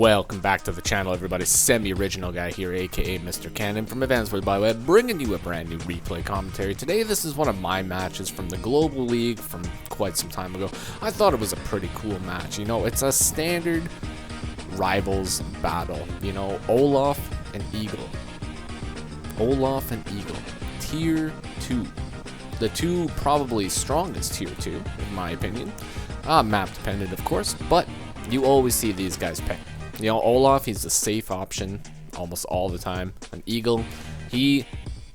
Welcome back to the channel, everybody. Semi-original guy here, aka Mr. Cannon from AWBW, bringing you a brand new replay commentary. Today, this is one of my matches from the Global League from quite some time ago. I thought it was a pretty cool match. You know, it's a standard rivals battle. You know, Olaf and Eagle. Olaf and Eagle. Tier 2. The two probably strongest tier 2, in my opinion. Map dependent, of course, but you always see these guys pick. You know, Olaf, he's the safe option almost all the time. An Eagle, he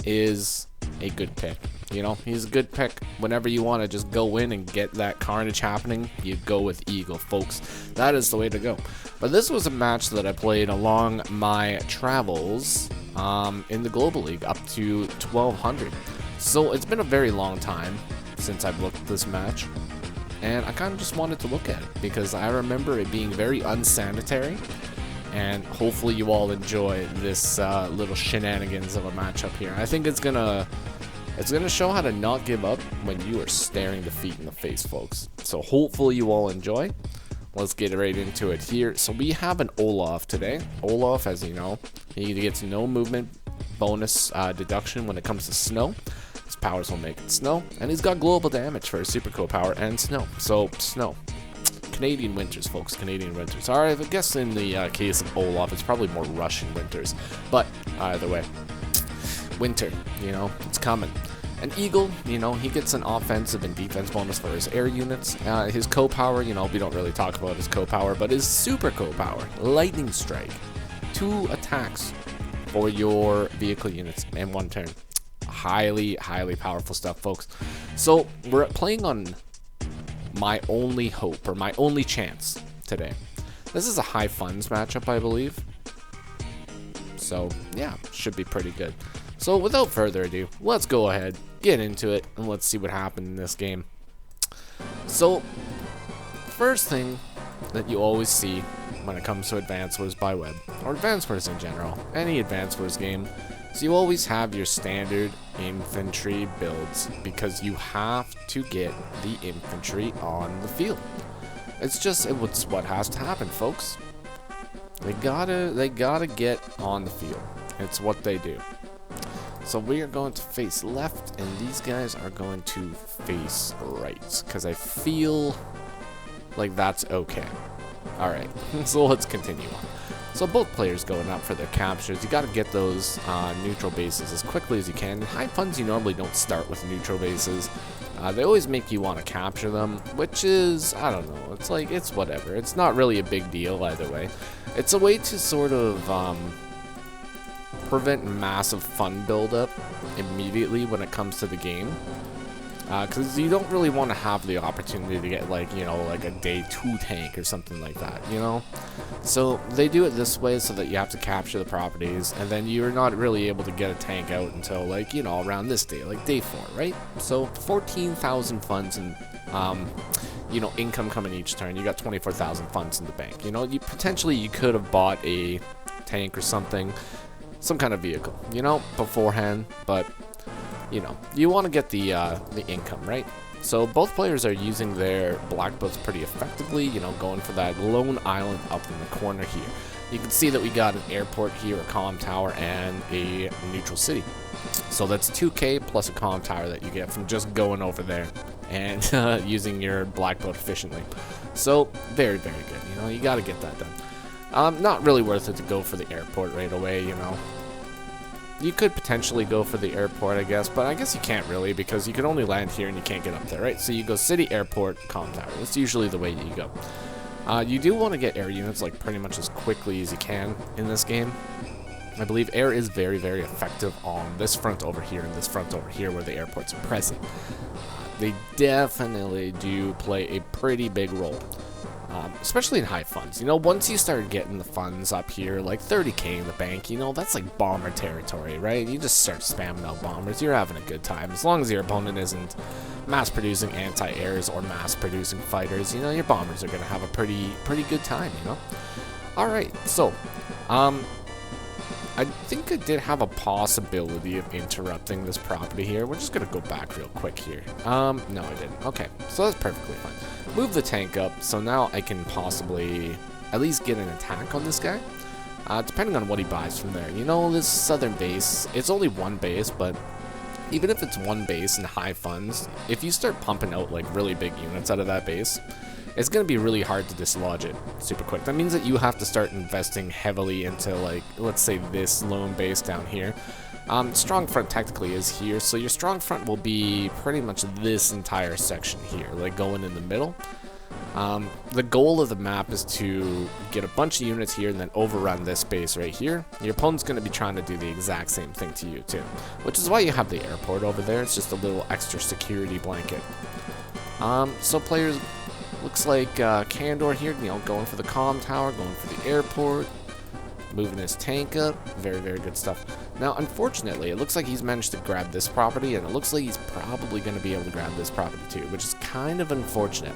is a good pick. You know, he's a good pick whenever you want to just go in and get that carnage happening. You go with Eagle, folks. That is the way to go. But this was a match that I played along my travels in the Global League up to 1200. So it's been a very long time since I've looked at this match. And I kind of just wanted to look at it because I remember it being very unsanitary, and hopefully you all enjoy this little shenanigans of a matchup here. I think it's gonna show how to not give up when you are staring defeat in the face, folks. So hopefully you all enjoy. Let's get right into it here. So we have an Olaf today. Olaf, as you know, he gets no movement bonus deduction when it comes to snow. His powers will make it snow, and he's got global damage for his super cool power and snow. So snow, Canadian winters, folks. Canadian winters. All right, I guess in the case of Olaf, it's probably more Russian winters. But either way, winter. You know, it's coming. An Eagle, you know, he gets an offensive and defense bonus for his air units. His co-power, you know, we don't really talk about his co-power, but his super co-power, Lightning Strike, 2 attacks for your vehicle units in 1 turn. Highly powerful stuff, folks. So we're playing on my only hope, or my only chance today. This is a high funds matchup, I believe. So yeah, should be pretty good. So without further ado, let's go ahead, get into it, and let's see what happened in this game. So first thing that you always see when it comes to Advanced Wars by Web, or Advanced Wars in general, any Advanced Wars game, so you always have your standard infantry builds because you have to get the infantry on the field. It's what has to happen, folks. They gotta get on the field. It's what they do. So we are going to face left, and these guys are going to face right because I feel like that's okay. All right, so let's continue on. So both players going up for their captures. You got to get those neutral bases as quickly as you can. In high funds, you normally don't start with neutral bases. They always make you want to capture them, which is, I don't know, it's whatever. It's not really a big deal either way. It's a way to sort of prevent massive fun buildup immediately when it comes to the game. Because you don't really want to have the opportunity to get, like, you know, like a day 2 tank or something like that, you know? So they do it this way so that you have to capture the properties, and then you're not really able to get a tank out until, like, you know, around this day, like day 4, right? So 14,000 funds and, you know, income coming each turn. You got 24,000 funds in the bank. You know, you could have bought a tank or something, some kind of vehicle, you know, beforehand, but you know, you want to get the income, right? So both players are using their black boats pretty effectively, you know, going for that lone island up in the corner here. You can see that we got an airport here, a comm tower, and a neutral city. So that's 2k plus a comm tower that you get from just going over there and using your black boat efficiently. So very good. You know, you got to get that done. Not really worth it to go for the airport right away, you know. You could potentially go for the airport, I guess, but I guess you can't really because you can only land here and you can't get up there, right? So you go city, airport, comm tower. That's usually the way you go. You do want to get air units like pretty much as quickly as you can in this game. I believe air is very effective on this front over here and this front over here where the airports are present. They definitely do play a pretty big role. Especially in high funds. You know, once you start getting the funds up here, like 30k in the bank, you know, that's like bomber territory, right? You just start spamming out bombers. You're having a good time. As long as your opponent isn't mass-producing anti-airs or mass-producing fighters, you know, your bombers are going to have a pretty good time, you know? Alright, so, I think I did have a possibility of interrupting this property here. We're just going to go back real quick here. No, I didn't. Okay, so that's perfectly fine. Move the tank up, so now I can possibly at least get an attack on this guy, depending on what he buys from there. You know, this southern base, it's only one base, but even if it's one base and high funds, if you start pumping out like really big units out of that base, it's going to be really hard to dislodge it super quick. That means that you have to start investing heavily into, like, let's say this lone base down here. Strong front technically is here, so your strong front will be pretty much this entire section here, like going in the middle. The goal of the map is to get a bunch of units here and then overrun this base right here. Your opponent's going to be trying to do the exact same thing to you too, which is why you have the airport over there. It's just a little extra security blanket. So players, looks like Candor here, you know, going for the comm tower, going for the airport, moving his tank up. Very, very good stuff. Now, unfortunately, it looks like he's managed to grab this property, and it looks like he's probably going to be able to grab this property too, which is kind of unfortunate.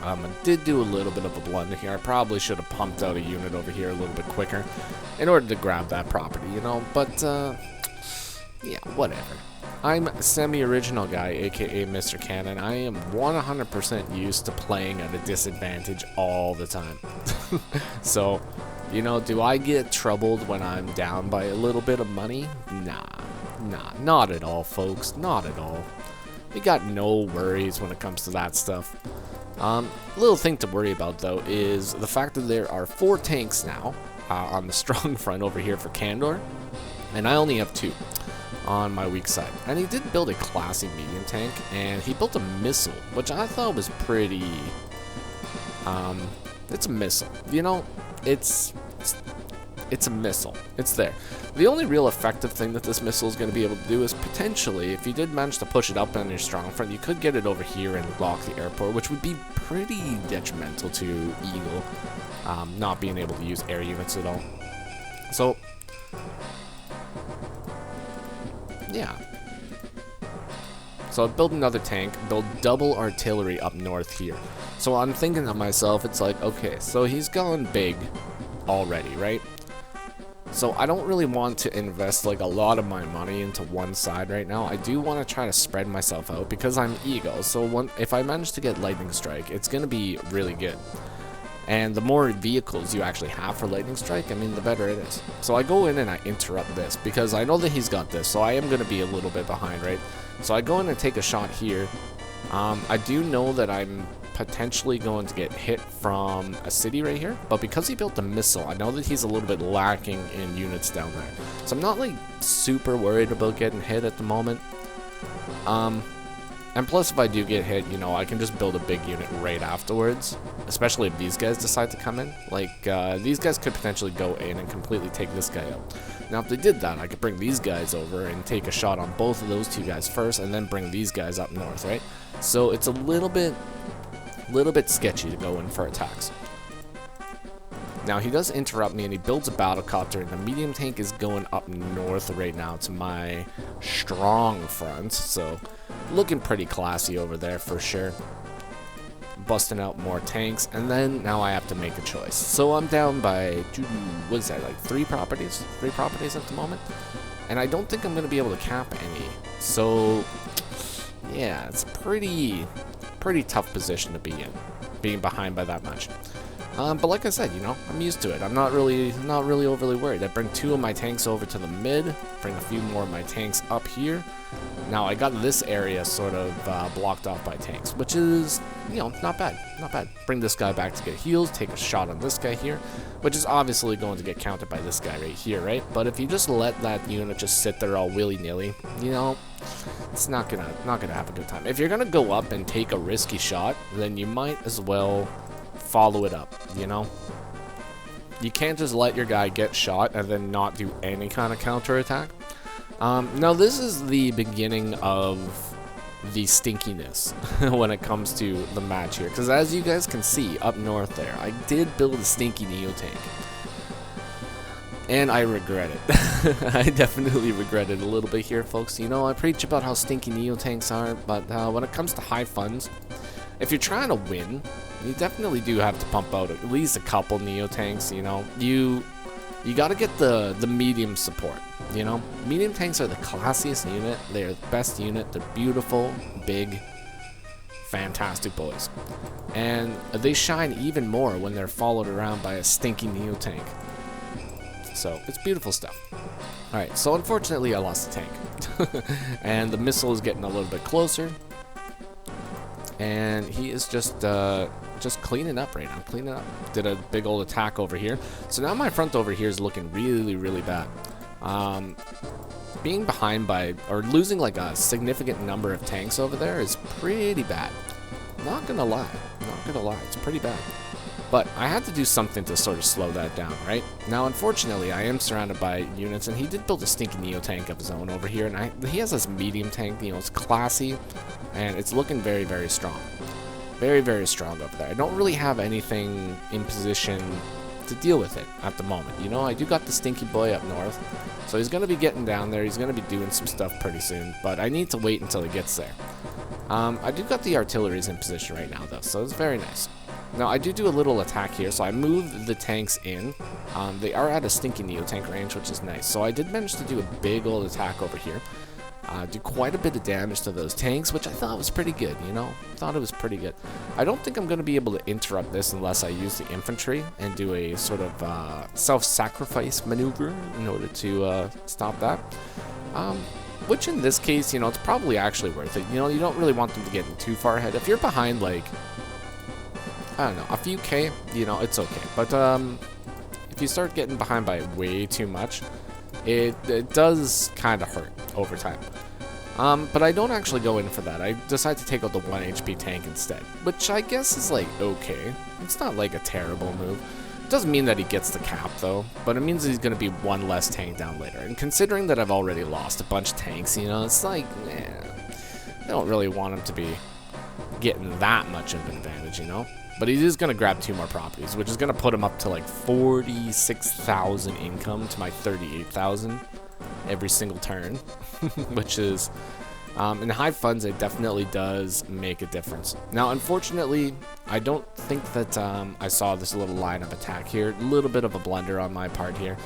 I did do a little bit of a blunder here. I probably should have pumped out a unit over here a little bit quicker in order to grab that property, you know, but, yeah, whatever. I'm semi-original guy, aka Mr. Cannon. I am 100% used to playing at a disadvantage all the time. So, you know, do I get troubled when I'm down by a little bit of money? Nah, not at all, folks, not at all. You got no worries when it comes to that stuff. Little thing to worry about, though, is the fact that there are 4 tanks now on the strong front over here for Candor, and I only have 2 on my weak side. And he did build a classy medium tank, and he built a missile, which I thought was pretty, it's a missile, you know, it's a missile, it's there. The only real effective thing that this missile is going to be able to do is potentially, if you did manage to push it up on your strong front, you could get it over here and block the airport, which would be pretty detrimental to Eagle, not being able to use air units at all. So, yeah. So I build another tank, build double artillery up north here. So I'm thinking to myself, it's like, okay, so he's gone big already, right? So I don't really want to invest like a lot of my money into one side right now. I do want to try to spread myself out because I'm Eagle. So if I manage to get Lightning Strike, it's going to be really good. And the more vehicles you actually have for Lightning Strike, I mean, the better it is. So I go in and I interrupt this because I know that he's got this, so I am going to be a little bit behind, right? So I go in and take a shot here. I do know that I'm potentially going to get hit from a city right here, but because he built a missile, I know that he's a little bit lacking in units down there. So I'm not like super worried about getting hit at the moment. And plus, if I do get hit, you know, I can just build a big unit right afterwards, especially if these guys decide to come in. Like, these guys could potentially go in and completely take this guy out. Now, if they did that, I could bring these guys over and take a shot on both of those 2 guys first, and then bring these guys up north, right? So it's a little bit sketchy to go in for attacks. Now, he does interrupt me, and he builds a battlecopter, and the medium tank is going up north right now to my strong front, so looking pretty classy over there for sure. Busting out more tanks, and then now I have to make a choice. So I'm down by, what is that, like 3 properties? 3 properties at the moment, and I don't think I'm going to be able to cap any. So, yeah, it's a pretty tough position to be in, being behind by that much. But like I said, you know, I'm used to it. I'm not really overly worried. I bring 2 of my tanks over to the mid, bring a few more of my tanks up here. Now I got this area sort of blocked off by tanks, which is, you know, not bad, not bad. Bring this guy back to get heals, take a shot on this guy here, which is obviously going to get countered by this guy right here, right? But if you just let that unit just sit there all willy-nilly, you know, it's not gonna have a good time. If you're gonna go up and take a risky shot, then you might as well follow it up, you know? You can't just let your guy get shot and then not do any kind of counterattack. Now this is the beginning of the stinkiness when it comes to the match here, because as you guys can see up north there, I did build a stinky Neo tank. And I regret it. I definitely regret it a little bit here, folks. You know, I preach about how stinky Neo tanks are, but when it comes to high funds, if you're trying to win, you definitely do have to pump out at least a couple Neo tanks, you know. You gotta get the medium support, you know. Medium tanks are the classiest unit. They're the best unit. They're beautiful, big, fantastic boys. And they shine even more when they're followed around by a stinky Neo tank. So it's beautiful stuff. Alright, so unfortunately I lost the tank. And the missile is getting a little bit closer. And he is just cleaning up right now. Cleaning up. Did a big old attack over here. So now my front over here is looking really, really bad. Being behind by, or losing like a significant number of tanks over there is pretty bad. Not gonna lie. Not gonna lie. It's pretty bad. But I had to do something to sort of slow that down, right? Now, unfortunately, I am surrounded by units, and he did build a stinky Neo tank of his own over here, and he has this medium tank, you know, it's classy, and it's looking very, very strong. Very, very strong over there. I don't really have anything in position to deal with it at the moment. You know, I do got the stinky boy up north, so he's going to be getting down there. He's going to be doing some stuff pretty soon, but I need to wait until he gets there. I do got the artilleries in position right now, though, so it's very nice. Now, I do a little attack here, so I moved the tanks in. They are at a stinky Neo tank range, which is nice. So I did manage to do a big old attack over here. Do quite a bit of damage to those tanks, which I thought was pretty good, you know? Thought it was pretty good. I don't think I'm going to be able to interrupt this unless I use the infantry and do a sort of self-sacrifice maneuver in order to stop that. Which in this case, you know, it's probably actually worth it. You know, you don't really want them to get too far ahead. If you're behind, like, I don't know, a few K, you know, it's okay. But if you start getting behind by way too much, it does kind of hurt over time. But I don't actually go in for that. I decide to take out the 1 HP tank instead, which I guess is like okay. It's not like a terrible move. It doesn't mean that he gets the cap though, but it means he's going to be one less tank down later. And considering that I've already lost a bunch of tanks, you know, it's like, I don't really want him to be getting that much of an advantage, you know? But he is going to grab 2 more properties, which is going to put him up to like 46,000 income to my 38,000 every single turn, which is, in high funds, it definitely does make a difference. Now, unfortunately, I don't think that I saw this little line of attack here. A little bit of a blunder on my part here.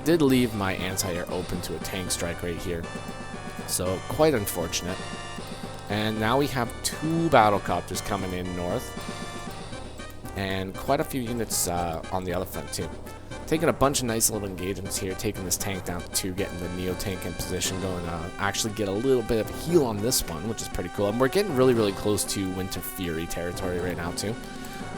Did leave my anti-air open to a tank strike right here. So, quite unfortunate. And now we have 2 battlecopters coming in north. And quite a few units on the other front too. Taking a bunch of nice little engagements here, taking this tank down to 2, getting the Neo tank in position, going to actually get a little bit of a heal on this one, which is pretty cool. And we're getting really, really close to Winter Fury territory right now too.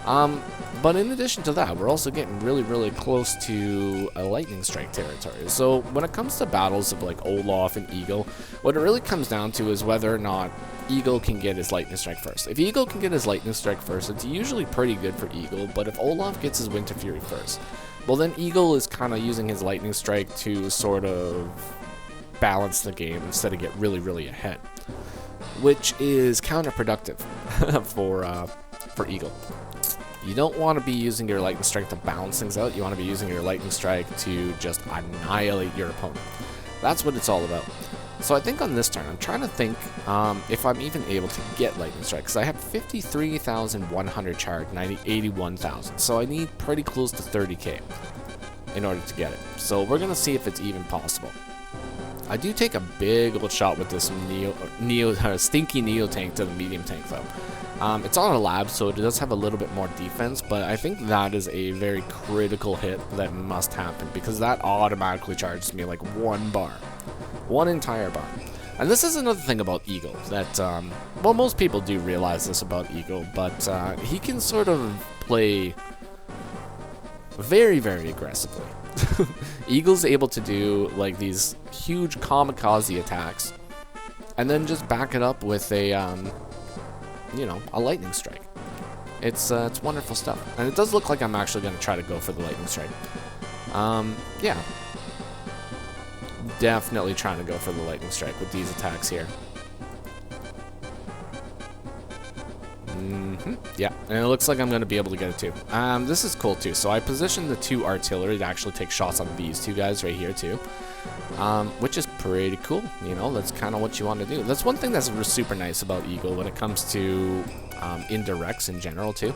But in addition to that, we're also getting really, really close to a Lightning Strike territory. So when it comes to battles of like Olaf and Eagle, what it really comes down to is whether or not Eagle can get his Lightning Strike first. If Eagle can get his Lightning Strike first, it's usually pretty good for Eagle, but if Olaf gets his Winter Fury first, well then Eagle is kind of using his Lightning Strike to sort of balance the game instead of get really, really ahead, which is counterproductive for Eagle. You don't want to be using your Lightning Strike to balance things out. You want to be using your Lightning Strike to just annihilate your opponent. That's what it's all about. So I think on this turn, I'm trying to think if I'm even able to get Lightning Strike, because I have 53,100 charge, 81,000. So I need pretty close to 30k in order to get it. So we're going to see if it's even possible. I do take a big old shot with this stinky Neo tank to the medium tank though. It's on a lab, so it does have a little bit more defense, but I think that is a very critical hit that must happen, because that automatically charges me like 1 bar. 1 entire bar. And this is another thing about Eagle that, well, most people do realize this about Eagle, but he can sort of play very, very aggressively. Eagle's able to do like these huge kamikaze attacks and then just back it up with a, you know, a Lightning Strike. It's wonderful stuff. And it does look like I'm actually going to try to go for the Lightning Strike. Yeah. Definitely trying to go for the Lightning Strike with these attacks here. Yeah, and it looks like I'm going to be able to get it too. This is cool too. So I positioned the 2 artillery to actually take shots on these 2 guys right here too. Which is pretty cool. You know, that's kind of what you want to do. That's one thing that's super nice about Eagle when it comes to indirects in general too.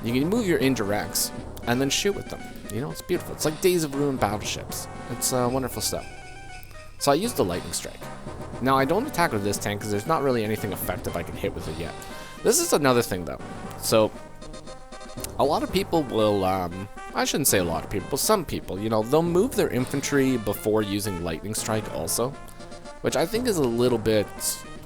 You can move your indirects and then shoot with them. You know, it's beautiful. It's like Days of Ruined battleships. It's wonderful stuff. So I used the Lightning Strike. Now I don't attack with this tank because there's not really anything effective I can hit with it yet. This is another thing, though. So, a lot of people will, I shouldn't say a lot of people, but some people, you know, they'll move their infantry before using Lightning Strike also, which I think is a little bit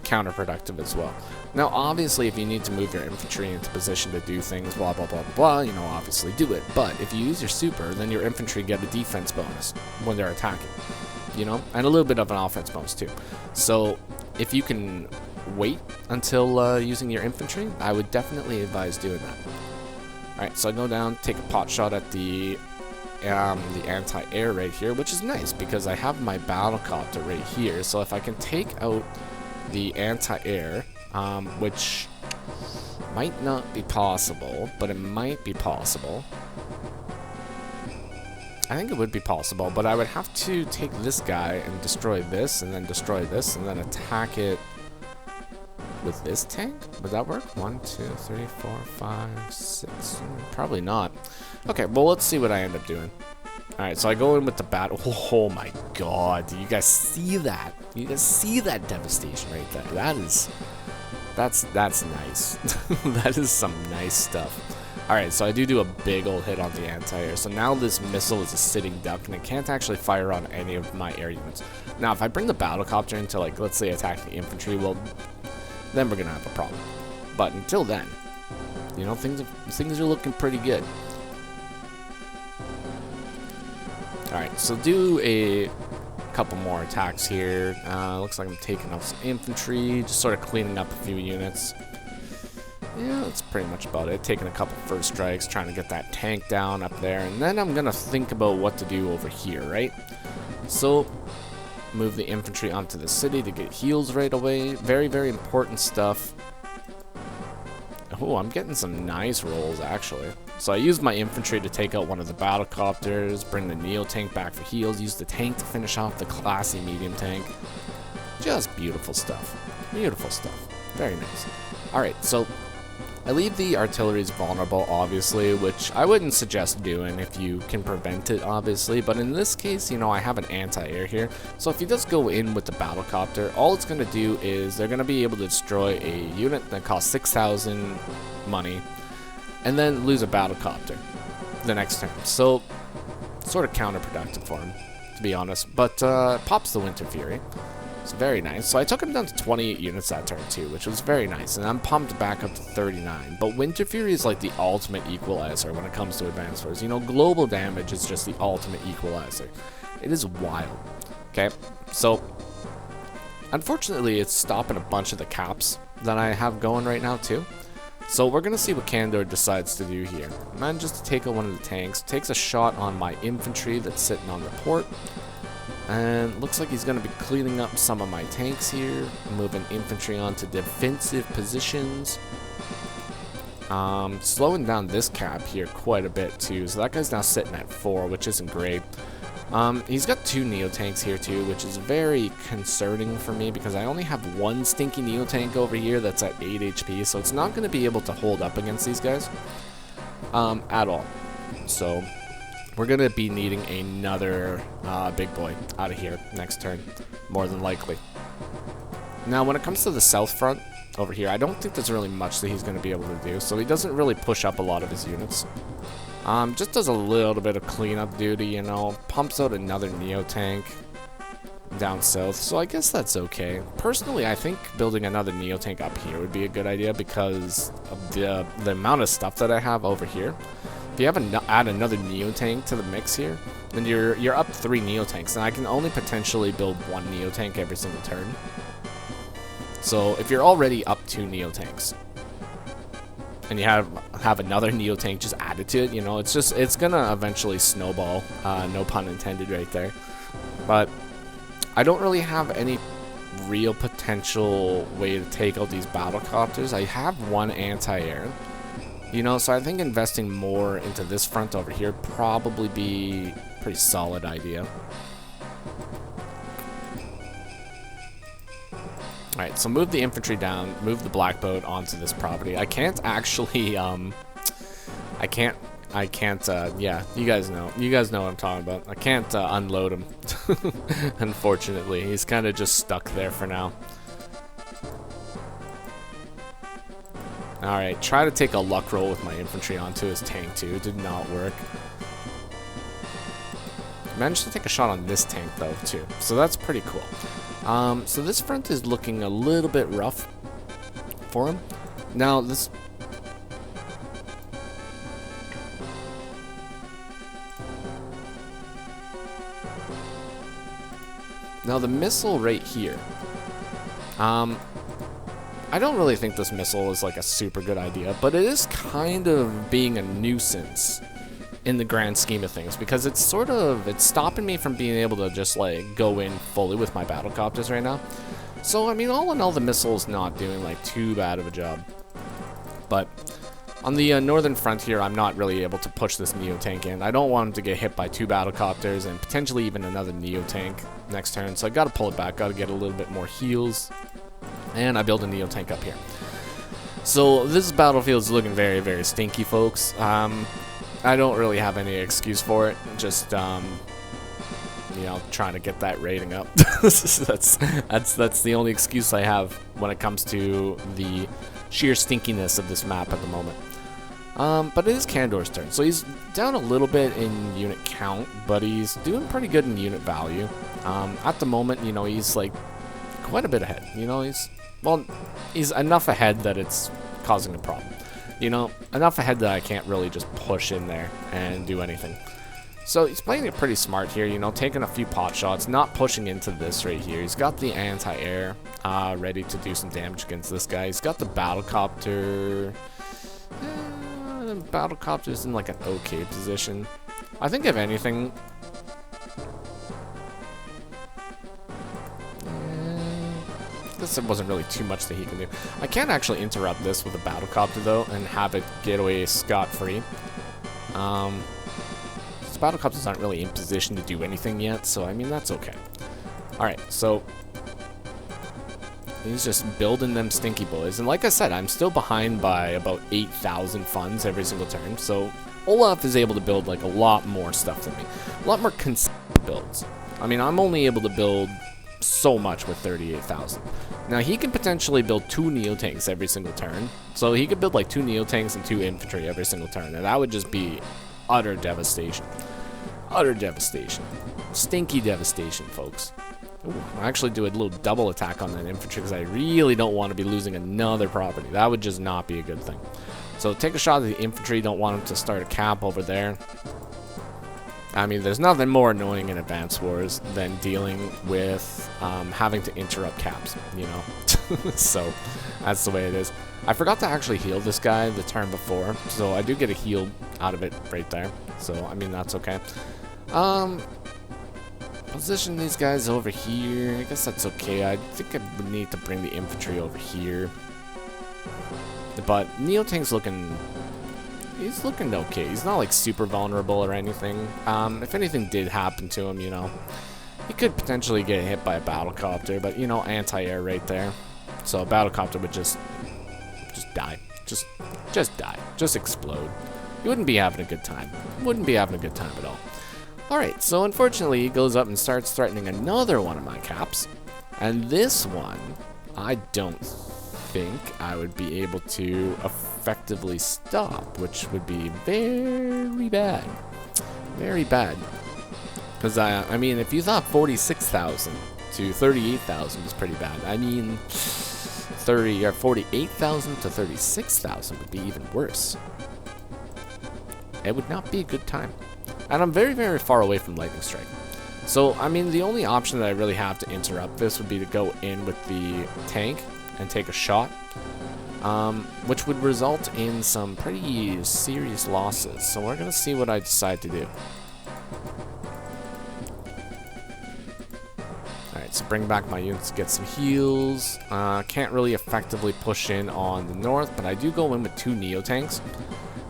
counterproductive as well. Now, obviously, if you need to move your infantry into position to do things, blah, blah, blah, blah, blah, you know, obviously do it. But if you use your super, then your infantry get a defense bonus when they're attacking, you know, and a little bit of an offense bonus too. So, if you can wait until using your infantry, I would definitely advise doing that. Alright, so I go down, take a pot shot at the anti-air right here, which is nice because I have my battlecopter right here. So if I can take out the anti-air, which might not be possible, but it might be possible. I think it would be possible, but I would have to take this guy and destroy this, and then destroy this, and then attack it with this tank? Would that work? 1, 2, 3, 4, 5, 6. Probably not. Okay, well, let's see what I end up doing. Alright, so I go in with the battle. Oh my god. Do you guys see that? You guys see that devastation right there? That's nice. That is some nice stuff. Alright, so I do a big old hit on the anti-air. So now this missile is a sitting duck, and it can't actually fire on any of my air units. Now, if I bring the battlecopter into, like, let's say attacking infantry, well, then we're gonna have a problem. But until then, you know, things are looking pretty good. Alright, so do a couple more attacks here. Looks like I'm taking off some infantry, just sort of cleaning up a few units. Yeah, that's pretty much about it. Taking a couple first strikes, trying to get that tank down up there, and then I'm gonna think about what to do over here, right? So, move the infantry onto the city to get heals right away. Very, very important stuff. Oh, I'm getting some nice rolls, actually. So I used my infantry to take out one of the battlecopters, bring the Neo tank back for heals, use the tank to finish off the classy medium tank. Just beautiful stuff. Beautiful stuff. Very nice. Alright, so I leave the artilleries vulnerable, obviously, which I wouldn't suggest doing if you can prevent it, obviously. But in this case, you know, I have an anti-air here. So if you just go in with the battlecopter, all it's going to do is they're going to be able to destroy a unit that costs 6,000 money and then lose a battlecopter the next turn. So, sort of counterproductive for him, to be honest. But pops the Winter Fury. It's very nice. So I took him down to 28 units that turn too, which was very nice. And I'm pumped back up to 39. But Winter Fury is like the ultimate equalizer when it comes to advanced wars. You know, global damage is just the ultimate equalizer. It is wild. Okay, so unfortunately it's stopping a bunch of the caps that I have going right now too. So we're going to see what Kandor decides to do here. Manages to take out one of the tanks, takes a shot on my infantry that's sitting on the port. And looks like he's going to be cleaning up some of my tanks here, moving infantry onto defensive positions. Slowing down this cap here quite a bit too, so that guy's now sitting at 4, which isn't great. He's got 2 Neo tanks here too, which is very concerning for me because I only have 1 stinky Neo tank over here that's at 8 HP, so it's not going to be able to hold up against these guys at all. So we're going to be needing another big boy out of here next turn, more than likely. Now, when it comes to the south front over here, I don't think there's really much that he's going to be able to do, so he doesn't really push up a lot of his units. Just does a little bit of cleanup duty, you know, pumps out another Neo tank down south, so I guess that's okay. Personally, I think building another Neo tank up here would be a good idea because of the amount of stuff that I have over here. If you add another Neo tank to the mix here, then you're up 3 Neo tanks, and I can only potentially build 1 Neo tank every single turn. So if you're already up 2 Neo tanks, and you have another Neo tank just added to it, you know, it's gonna eventually snowball. No pun intended right there. But I don't really have any real potential way to take out these battlecopters. I have 1 anti-air, you know, so I think investing more into this front over here probably be a pretty solid idea. Alright, so move the infantry down, move the black boat onto this property. I can't actually, I can't, yeah, you guys know what I'm talking about. I can't unload him, unfortunately. He's kind of just stuck there for now. Alright, try to take a luck roll with my infantry onto his tank too. Did not work. Managed to take a shot on this tank though too. So that's pretty cool. So this front is looking a little bit rough for him. Now this... Now the missile right here. I don't really think this missile is like a super good idea, but it is kind of being a nuisance in the grand scheme of things, because it's stopping me from being able to just like go in fully with my battlecopters right now. So I mean, all in all, the missile's not doing like too bad of a job. But on the northern front here, I'm not really able to push this Neo tank in. I don't want him to get hit by 2 battlecopters and potentially even another Neo tank next turn. So I gotta pull it back, gotta get a little bit more heals. And I build a Neo tank up here. So this battlefield is looking very, very stinky, folks. I don't really have any excuse for it. Just, you know, trying to get that rating up. that's the only excuse I have when it comes to the sheer stinkiness of this map at the moment. But it is Kandor's turn. So he's down a little bit in unit count, but he's doing pretty good in unit value. At the moment, you know, he's like quite a bit ahead. You know, he's enough ahead that it's causing a problem. You know, enough ahead that I can't really just push in there and do anything. So he's playing it pretty smart here, you know, taking a few pot shots, not pushing into this right here. He's got the anti-air ready to do some damage against this guy. He's got the battlecopter. Battlecopter's in like an okay position. I think if anything... I guess there wasn't really too much that he can do. I can actually interrupt this with a battlecopter though and have it get away scot-free. These battlecopters aren't really in position to do anything yet, so I mean that's okay. Alright, so he's just building them stinky boys, and like I said, I'm still behind by about 8,000 funds every single turn, so Olaf is able to build like a lot more stuff than me. A lot more consistent builds. I mean, I'm only able to build so much with 38,000. Now he can potentially build 2 Neo tanks every single turn, so he could build like 2 Neo tanks and 2 infantry every single turn, and that would just be utter devastation. Utter devastation. Stinky devastation, folks. Ooh, I actually do a little double attack on that infantry because I really don't want to be losing another property. That would just not be a good thing. So take a shot at the infantry. Don't want him to start a cap over there. I mean, there's nothing more annoying in Advance Wars than dealing with having to interrupt caps, you know? So, that's the way it is. I forgot to actually heal this guy the turn before, so I do get a heal out of it right there. So, I mean, that's okay. Position these guys over here. I guess that's okay. I think I would need to bring the infantry over here. But Neo Tank's looking... He's looking okay. He's not like super vulnerable or anything. If anything did happen to him, you know, he could potentially get hit by a battlecopter, but you know, anti-air right there. So a battlecopter would just die. Just die. Just explode. He wouldn't be having a good time. Wouldn't be having a good time at all. Alright, so unfortunately he goes up and starts threatening another one of my caps. And this one, I don't think I would be able to effectively stop, which would be very bad. Very bad. Because, I mean, if you thought 46,000 to 38,000 was pretty bad, I mean, 48,000 to 36,000 would be even worse. It would not be a good time. And I'm very, very far away from Lightning Strike. So, I mean, the only option that I really have to interrupt this would be to go in with the tank and take a shot, which would result in some pretty serious losses. So we're going to see what I decide to do. Alright, so bring back my units to get some heals. Can't really effectively push in on the north, but I do go in with 2 Neo tanks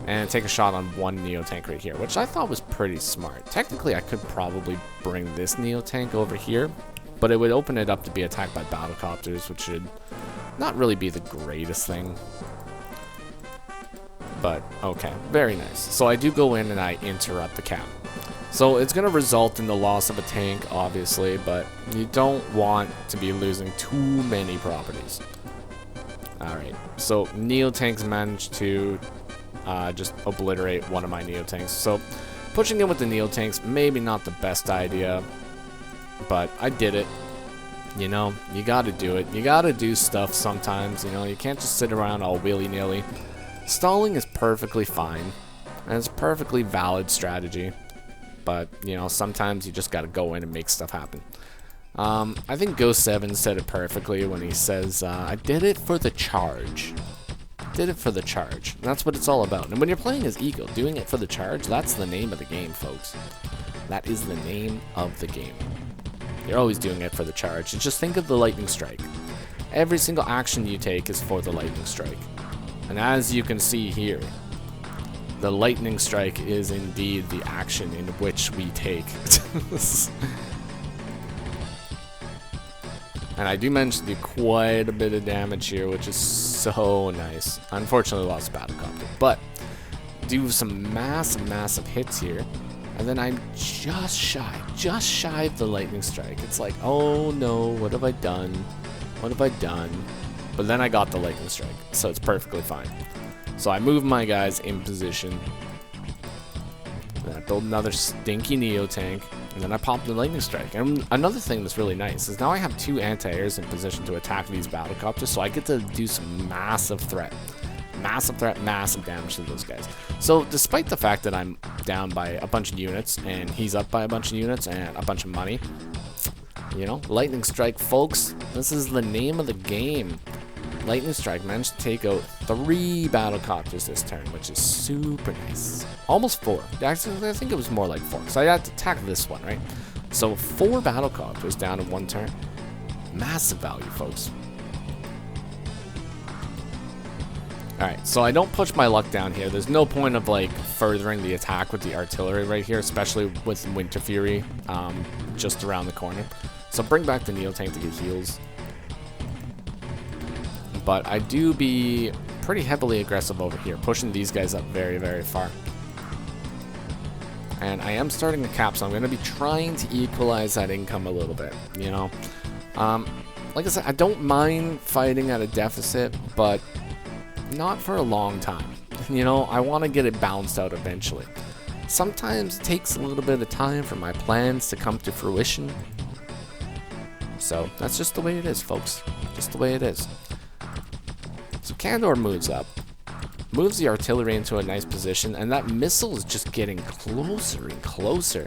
and take a shot on 1 Neo tank right here, which I thought was pretty smart. Technically, I could probably bring this Neo tank over here, but it would open it up to be attacked by battlecopters, which should not really be the greatest thing. But, okay, very nice. So I do go in and I interrupt the cap. So it's going to result in the loss of a tank, obviously, but you don't want to be losing too many properties. Alright, so Neotanks managed to just obliterate one of my Neotanks. So pushing in with the Neotanks, maybe not the best idea, but I did it. You know, you gotta do it. You gotta do stuff sometimes, you know, you can't just sit around all willy-nilly. Stalling is perfectly fine, and it's a perfectly valid strategy, but, you know, sometimes you just gotta go in and make stuff happen. I think Go7 said it perfectly when he says, I did it for the charge. Did it for the charge. And that's what it's all about. And when you're playing as Eagle, doing it for the charge, that's the name of the game, folks. That is the name of the game. You're always doing it for the charge. Just think of the lightning strike. Every single action you take is for the lightning strike. And as you can see here, the lightning strike is indeed the action in which we take. And I do manage to do quite a bit of damage here, which is so nice. Unfortunately, lost Battlecopter, but do some massive hits here. And then I'm just shy of the lightning strike. It's like, oh no, what have I done? What have I done? But then I got the lightning strike, so it's perfectly fine. So I move my guys in position. Then I build another stinky Neotank, and then I pop the lightning strike. And another thing that's really nice is now I have 2 anti-airs in position to attack these Battlecopters, so I get to do some massive threat, massive damage to those guys. So despite the fact that I'm down by a bunch of units and he's up by a bunch of units and a bunch of money, you know, lightning strike, folks, this is the name of the game. Lightning strike managed to take out 3 Battlecopters this turn, which is super nice. Almost 4. Actually, I think it was more like 4, because I had to attack this one, right? So 4 Battlecopters down in 1 turn. Massive value, folks. Alright, so I don't push my luck down here. There's no point of, like, furthering the attack with the artillery right here, especially with Winter Fury just around the corner. So bring back the Neotank to get heals. But I do be pretty heavily aggressive over here, pushing these guys up very far. And I am starting to cap, so I'm going to be trying to equalize that income a little bit, you know. Like I said, I don't mind fighting at a deficit, but not for a long time. You know, I want to get it balanced out eventually. Sometimes it takes a little bit of time for my plans to come to fruition. So that's just the way it is, folks. Just the way it is. So Kandor moves up, moves the artillery into a nice position, and that missile is just getting closer and closer.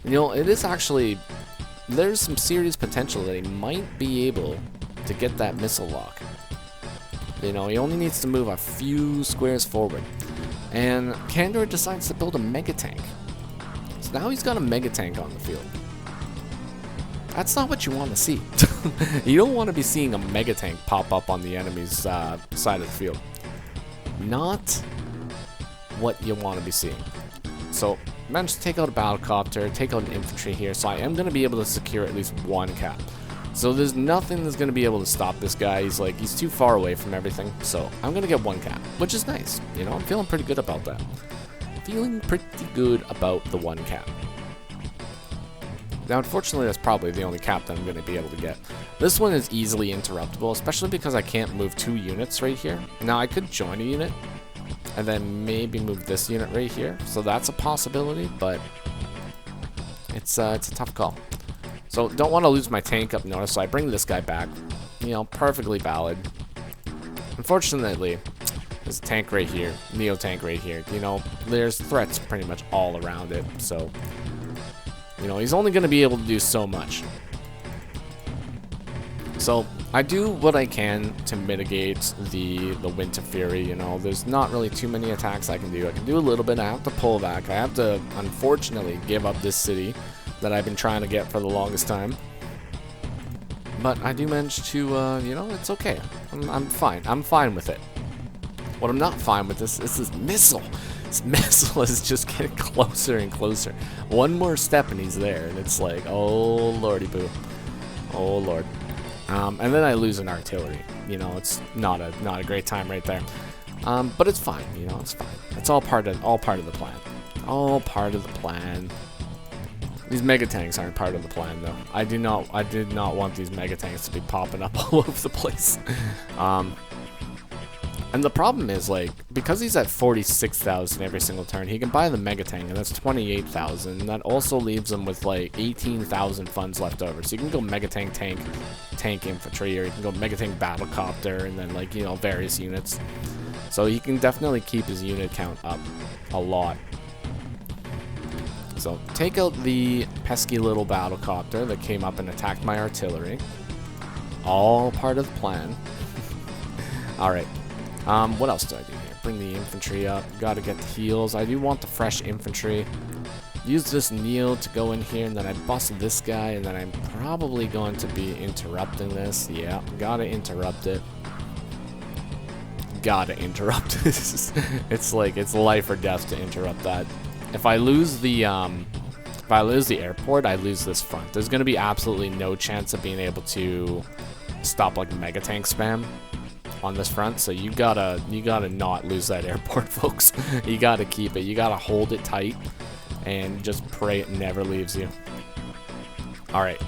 You know, it is actually, there's some serious potential that he might be able to get that missile lock. You know, he only needs to move a few squares forward. And Kandor decides to build a mega tank. So now he's got a mega tank on the field. That's not what you want to see. You don't want to be seeing a mega tank pop up on the enemy's side of the field. Not what you want to be seeing. So, managed to take out a Battlecopter, take out an infantry here, so I am going to be able to secure at least 1 cap. So there's nothing that's going to be able to stop this guy. He's too far away from everything, so I'm going to get 1 cap, which is nice. You know, I'm feeling pretty good about that. Feeling pretty good about the 1 cap. Now, unfortunately, that's probably the only cap that I'm going to be able to get. This one is easily interruptible, especially because I can't move 2 units right here. Now, I could join a unit, and then maybe move this unit right here. So that's a possibility, but it's a tough call. So, don't want to lose my tank up north, so I bring this guy back. You know, perfectly valid. Unfortunately, there's a tank right here, Neo tank right here. You know, there's threats pretty much all around it, so... You know, he's only going to be able to do so much. So, I do what I can to mitigate the Winter Fury, you know. There's not really too many attacks I can do. I can do a little bit. I have to pull back. I have to, unfortunately, give up this city that I've been trying to get for the longest time. But I do manage to, you know, it's okay. I'm fine. I'm fine with it. What I'm not fine with is this missile. This missile is just getting closer and closer. One more step and he's there, and it's like, oh lordy boo, oh lord. And then I lose an artillery. You know, it's not a great time right there. But it's fine. You know, it's fine. It's all part of the plan. All part of the plan. These mega tanks aren't part of the plan though. I did not want these mega tanks to be popping up all over the place. And the problem is, like, because he's at 46,000 every single turn, he can buy the Mega Tank, and that's 28,000. And that also leaves him with, like, 18,000 funds left over. So you can go Mega Tank, Tank Infantry, or you can go Mega Tank Battlecopter, and then, like, you know, various units. So he can definitely keep his unit count up a lot. So take out the pesky little Battlecopter that came up and attacked my artillery. All part of the plan. Alright. What else do I do here? Bring the infantry up. Gotta get the heals. I do want the fresh infantry. Use this Neo to go in here, and then I bust this guy, and then I'm probably going to be interrupting this. Yeah, gotta interrupt it. Gotta interrupt this. It's like, it's life or death to interrupt that. If I lose the airport, I lose this front. There's gonna be absolutely no chance of being able to stop, like, Mega Tank spam on this front, so you gotta not lose that airport, folks. You gotta keep it. You gotta hold it tight and just pray it never leaves you. Alright,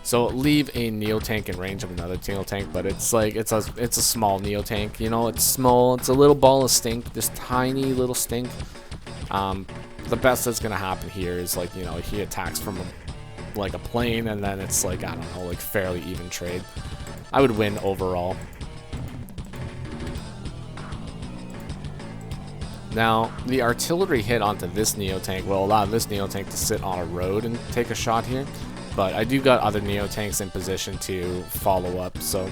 so leave a Neo Tank in range of another Neo Tank, but it's like, it's a small Neo Tank, you know, it's small, it's a little ball of stink, this tiny little stink. The best that's gonna happen here is, like, you know, he attacks from like a plane, and then it's like, I don't know, like, fairly even trade. I would win overall. Now, the artillery hit onto this Neo Tank will allow this Neo Tank to sit on a road and take a shot here, but I do got other Neo Tanks in position to follow up, so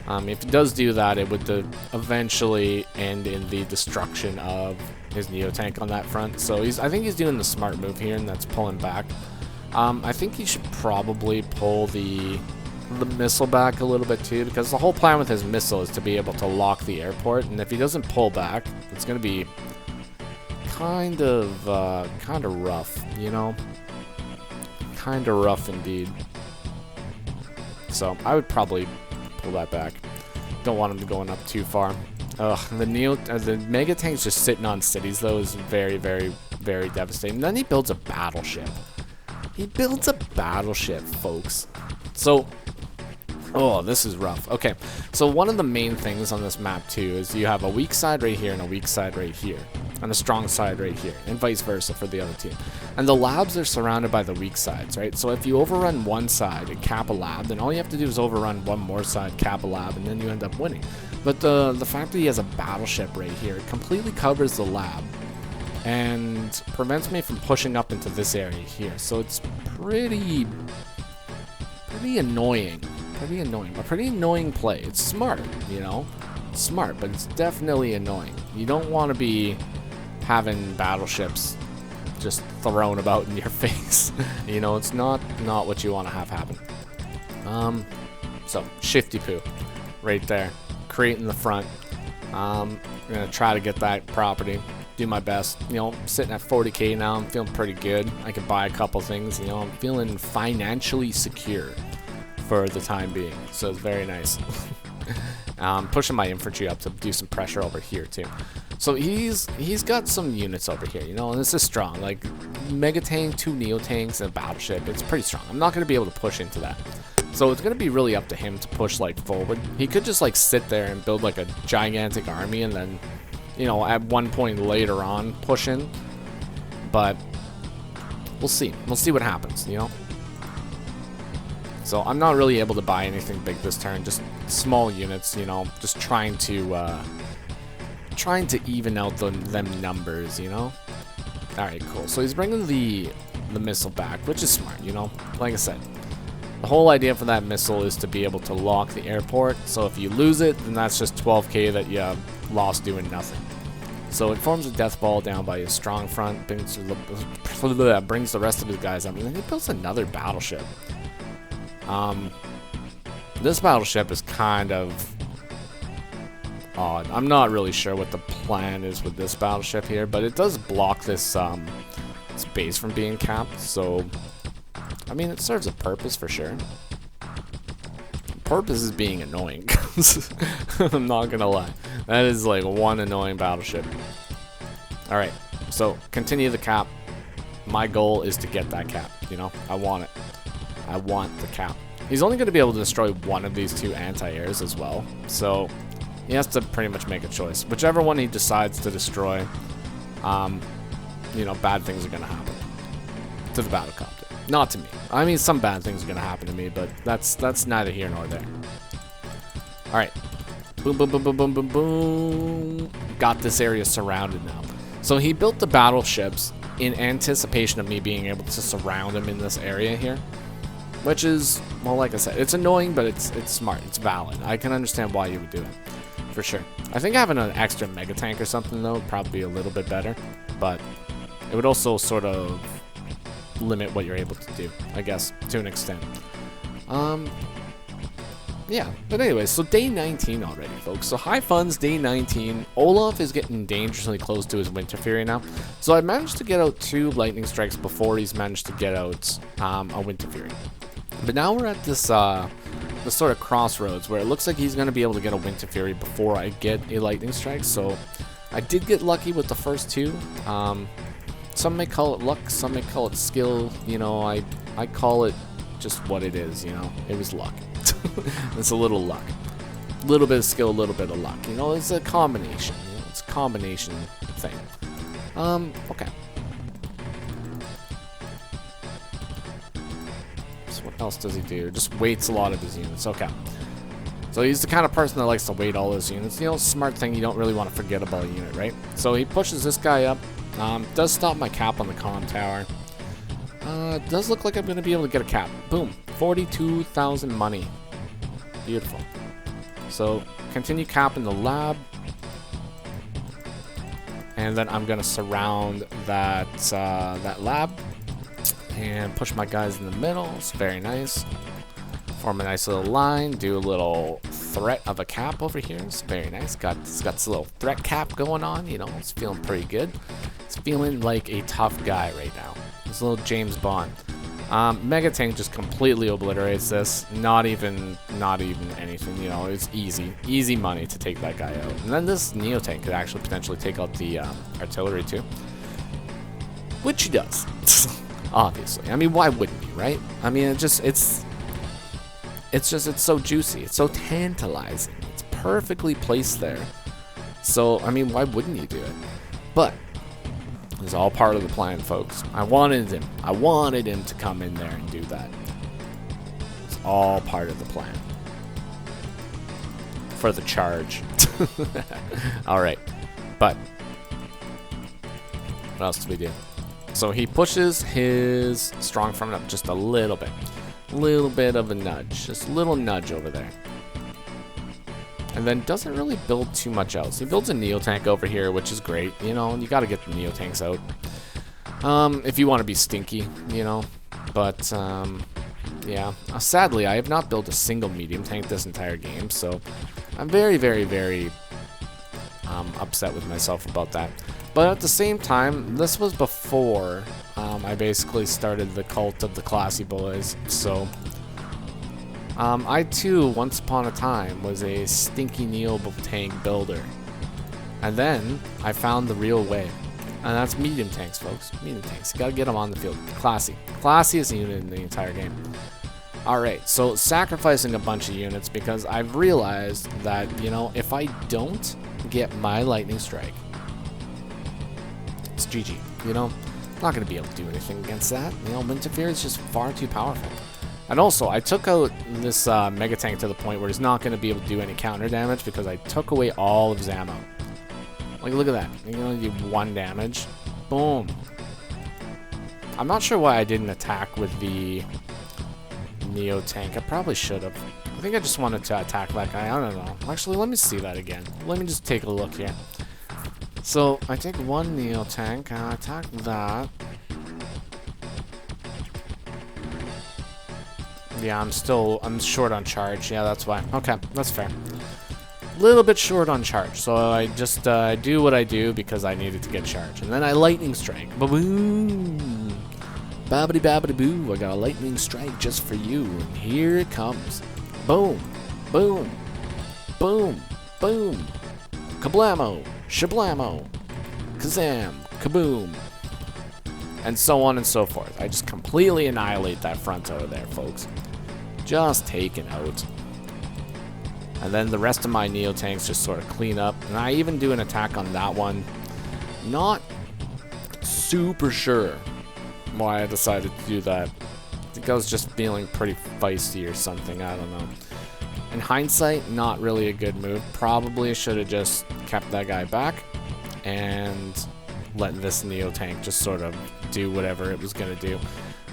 if it does do that, it would eventually end in the destruction of his Neo Tank on that front. So I think he's doing the smart move here, and that's pulling back. I think he should probably pull the missile back a little bit too, because the whole plan with his missile is to be able to lock the airport, and if he doesn't pull back, it's going to be kind of rough, you know, kind of rough indeed. So I would probably pull that back. Don't want him to going up too far. Ugh, the Mega Tank's just sitting on cities though is very, very, very devastating. And then he builds a battleship. He builds a battleship, folks. So, oh, this is rough. Okay, so one of the main things on this map too is you have a weak side right here and a weak side right here, and a strong side right here, and vice versa for the other team. And the labs are surrounded by the weak sides, right? So if you overrun one side and cap a lab, then all you have to do is overrun one more side, cap a lab, and then you end up winning. But the fact that he has a battleship right here, it completely covers the lab and prevents me from pushing up into this area here. So it's pretty annoying. A pretty annoying play. It's smart, you know? It's smart, but it's definitely annoying. You don't want to be having battleships just thrown about in your face. You know, it's not what you want to have happen. So, Shifty Poo. Right there. Creating the front. I'm going to try to get that property. Do my best. You know, I'm sitting at 40k now. I'm feeling pretty good. I can buy a couple things. You know, I'm feeling financially secure for the time being, so it's very nice. Pushing my infantry up to do some pressure over here too. So he's got some units over here, you know, and this is strong. Like Mega Tank, 2 Neo Tanks, and a battleship. It's pretty strong. I'm not going to be able to push into that. So it's going to be really up to him to push like forward. He could just like sit there and build like a gigantic army and then, you know, at one point later on push in. But we'll see. We'll see what happens, you know. So I'm not really able to buy anything big this turn, just small units, you know, just trying to even out them numbers, you know. All right, cool. So he's bringing the missile back, which is smart, you know. Like I said, the whole idea for that missile is to be able to lock the airport. So if you lose it, then that's just 12k that you lost doing nothing. So it forms a death ball down by his strong front, brings the rest of his guys up, and then he builds another battleship. This battleship is kind of odd. I'm not really sure what the plan is with this battleship here, but it does block this base from being capped, so I mean, it serves a purpose for sure. The purpose is being annoying. I'm not gonna lie. That is like one annoying battleship. Alright, so continue the cap. My goal is to get that cap, you know? I want it. I want the cap. He's only going to be able to destroy one of these 2 anti-airs as well. So He has to pretty much make a choice. Whichever one he decides to destroy, you know, bad things are going to happen to the battlecopter. Not to me. I mean, some bad things are going to happen to me, but that's neither here nor there. All right. Boom, boom, boom, boom, boom, boom, boom. Got this area surrounded now. So he built the battleships in anticipation of me being able to surround him in this area here. Which is, well, like I said, it's annoying, but it's smart. It's valid. I can understand why you would do it. For sure. I think having an extra mega tank or something, though, would probably be a little bit better. But it would also sort of limit what you're able to do, I guess, to an extent. Yeah, but anyway, so day 19 already, folks. So high funds, day 19. Olaf is getting dangerously close to his Winter Fury now. So I managed to get out 2 lightning strikes before he's managed to get out a Winter Fury. But now we're at this sort of crossroads where it looks like he's going to be able to get a Winter Fury before I get a lightning strike. So I did get lucky with the first 2. Some may call it luck, some may call it skill. You know, I call it just what it is, you know. It was luck. It's a little luck. A little bit of skill, a little bit of luck. You know, it's a combination. You know, it's a combination thing. Okay. So what else does he do? Just waits a lot of his units. Okay. So he's the kind of person that likes to wait all his units. You know, smart thing, you don't really want to forget about a unit, right? So he pushes this guy up. Does stop my cap on the comm tower. Does look like I'm going to be able to get a cap. Boom. 42,000 money. Beautiful. So, continue capping the lab. And then I'm going to surround that, that lab. And push my guys in the middle. It's very nice. Form a nice little line. Do a little threat of a cap over here. It's very nice. It's got this little threat cap going on. You know, it's feeling pretty good. It's feeling like a tough guy right now. It's a little James Bond. Mega Tank just completely obliterates this. Not even anything. You know, it's easy money to take that guy out. And then this Neo Tank could actually potentially take out the artillery too, which he does. Obviously, I mean, why wouldn't he, right? I mean, it's so juicy. It's so tantalizing. It's perfectly placed there. So, I mean, why wouldn't you do it? But it's all part of the plan, folks. I wanted him to come in there and do that. It's all part of the plan. For the charge. Alright. But what else do we do? So he pushes his strong front up just a little bit. Little bit of a nudge. Just a little nudge over there. And then doesn't really build too much else. He builds a Neo Tank over here, which is great. You know, you gotta get the Neo Tanks out. If you want to be stinky, you know. But, yeah. Sadly, I have not built a single medium tank this entire game, so I'm very, very, very upset with myself about that. But at the same time, this was before I basically started the cult of the classy boys, so I too, once upon a time, was a stinky Neo tank builder. And then I found the real way. And that's medium tanks, folks. Medium tanks. You gotta get them on the field. Classy. Classiest unit in the entire game. Alright, so sacrificing a bunch of units because I've realized that, you know, if I don't get my lightning strike, it's GG. You know, I'm not gonna be able to do anything against that. You know, Winter Fury is just far too powerful. And also, I took out this Mega Tank to the point where he's not going to be able to do any counter damage because I took away all of his ammo. Like, look at that. You're going to do 1 damage. Boom. I'm not sure why I didn't attack with the Neo Tank. I probably should have. I think I just wanted to attack that guy. I don't know. Actually, let me see that again. Let me just take a look here. So, I take 1 Neo Tank. I attack that. Yeah, I'm short on charge. Yeah, that's why. Okay, that's fair. Little bit short on charge, so I just do what I do because I needed to get charge. And then I lightning strike. Ba-boom! Babbity babbity boo, I got a lightning strike just for you. And here it comes. Boom! Boom! Boom! Boom! Kablamo! Shablamo! Kazam! Kaboom! And so on and so forth. I just completely annihilate that front over there, folks. Just taken out. And then the rest of my Neo tanks just sort of clean up. And I even do an attack on that one. Not super sure why I decided to do that. I think I was just feeling pretty feisty or something, I don't know. In hindsight, not really a good move. Probably should have just kept that guy back and let this Neo tank just sort of do whatever it was going to do.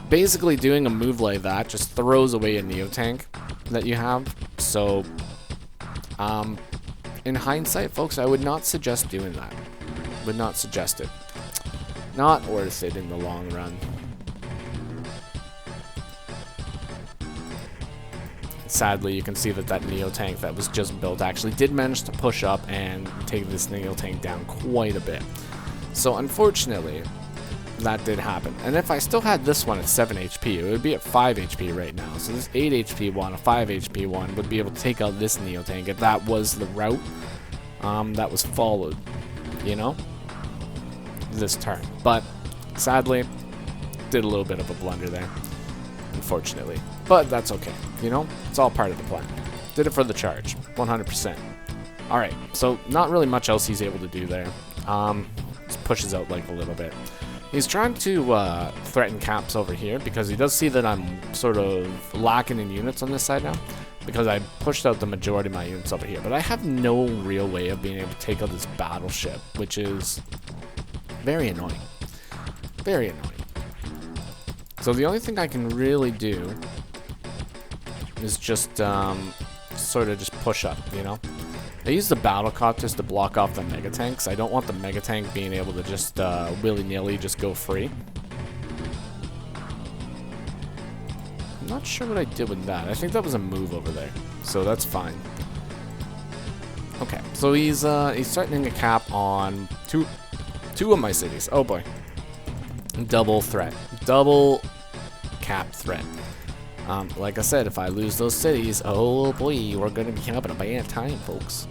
Basically, doing a move like that just throws away a Neo tank that you have. So, in hindsight, folks, I would not suggest doing that. Would not suggest it. Not worth it in the long run. Sadly, you can see that that Neo tank that was just built actually did manage to push up and take this Neo tank down quite a bit. So unfortunately, that did happen. And if I still had this one at 7 HP, it would be at 5 HP right now. So this 8 HP one, a 5 HP one, would be able to take out this Neo tank if that was the route that was followed, you know, this turn. But sadly, did a little bit of a blunder there, unfortunately. But that's okay, you know, it's all part of the plan. Did it for the charge, 100%. Alright, so not really much else he's able to do there. Just pushes out like a little bit. He's trying to threaten caps over here because he does see that I'm sort of lacking in units on this side now, because I pushed out the majority of my units over here. But I have no real way of being able to take out this battleship, which is very annoying. Very annoying. So the only thing I can really do is just sort of just push up, you know? I use the battlecopters to block off the mega tanks. I don't want the mega tank being able to just willy-nilly just go free. I'm not sure what I did with that. I think that was a move over there, so that's fine. Okay, so he's threatening a cap on two of my cities. Oh boy, double threat, double cap threat. Like I said, if I lose those cities, oh boy, we're gonna be having a bad time, folks.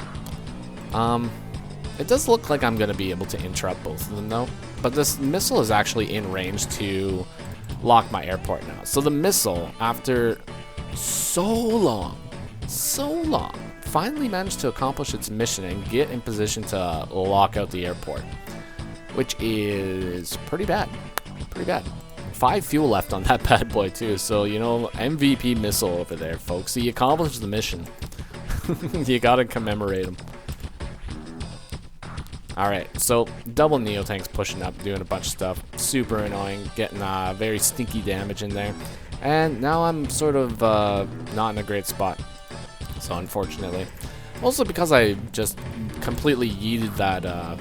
It does look like I'm gonna be able to interrupt both of them though, but this missile is actually in range to lock my airport now. So the missile, after so long, finally managed to accomplish its mission and get in position to lock out the airport, which is pretty bad, pretty bad. 5 fuel left on that bad boy too, so you know, MVP missile over there, folks. He accomplished the mission. You gotta commemorate him. Alright, so double Neo tanks pushing up, doing a bunch of stuff. Super annoying, getting very stinky damage in there. And now I'm sort of not in a great spot, so unfortunately. Also because I just completely yeeted that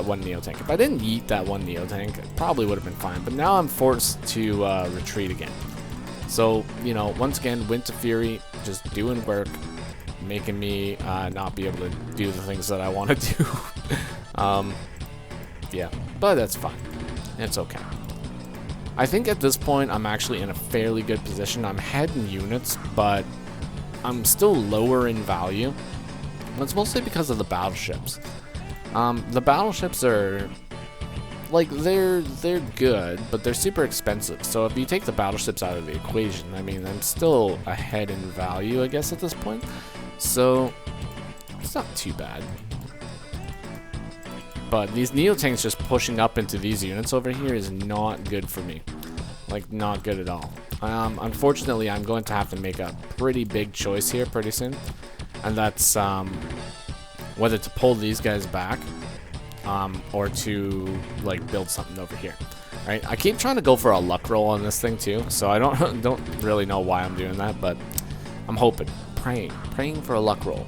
one Neo tank. If I didn't yeet that one Neo tank, it probably would have been fine. But now I'm forced to retreat again. So, you know, once again, Winter Fury just doing work, making me not be able to do the things that I want to do. Yeah, but that's fine. It's okay. I think at this point, I'm actually in a fairly good position. I'm ahead in units, but I'm still lower in value. It's mostly because of the battleships. The battleships are, like, they're good, but they're super expensive. So if you take the battleships out of the equation, I mean, I'm still ahead in value, I guess, at this point. So it's not too bad. But these Neo tanks just pushing up into these units over here is not good for me. Like, not good at all. Unfortunately, I'm going to have to make a pretty big choice here pretty soon. And that's, whether to pull these guys back, or to like build something over here. Right? I keep trying to go for a luck roll on this thing too, so I don't really know why I'm doing that, but I'm hoping, praying for a luck roll.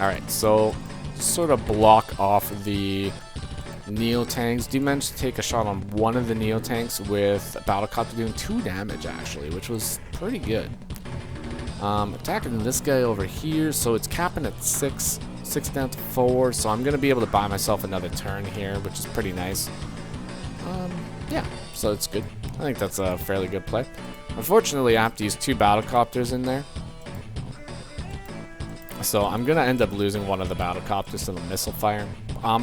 All right, so sort of block off the Neo tanks. Do manage to take a shot on one of the Neo tanks with a battlecopter doing 2 damage actually, which was pretty good. Attacking this guy over here, so it's capping at 6 down to 4, so I'm gonna be able to buy myself another turn here, which is pretty nice. Yeah, so it's good. I think that's a fairly good play. Unfortunately, I have to use 2 battlecopters in there, so I'm gonna end up losing one of the battlecopters to the missile fire.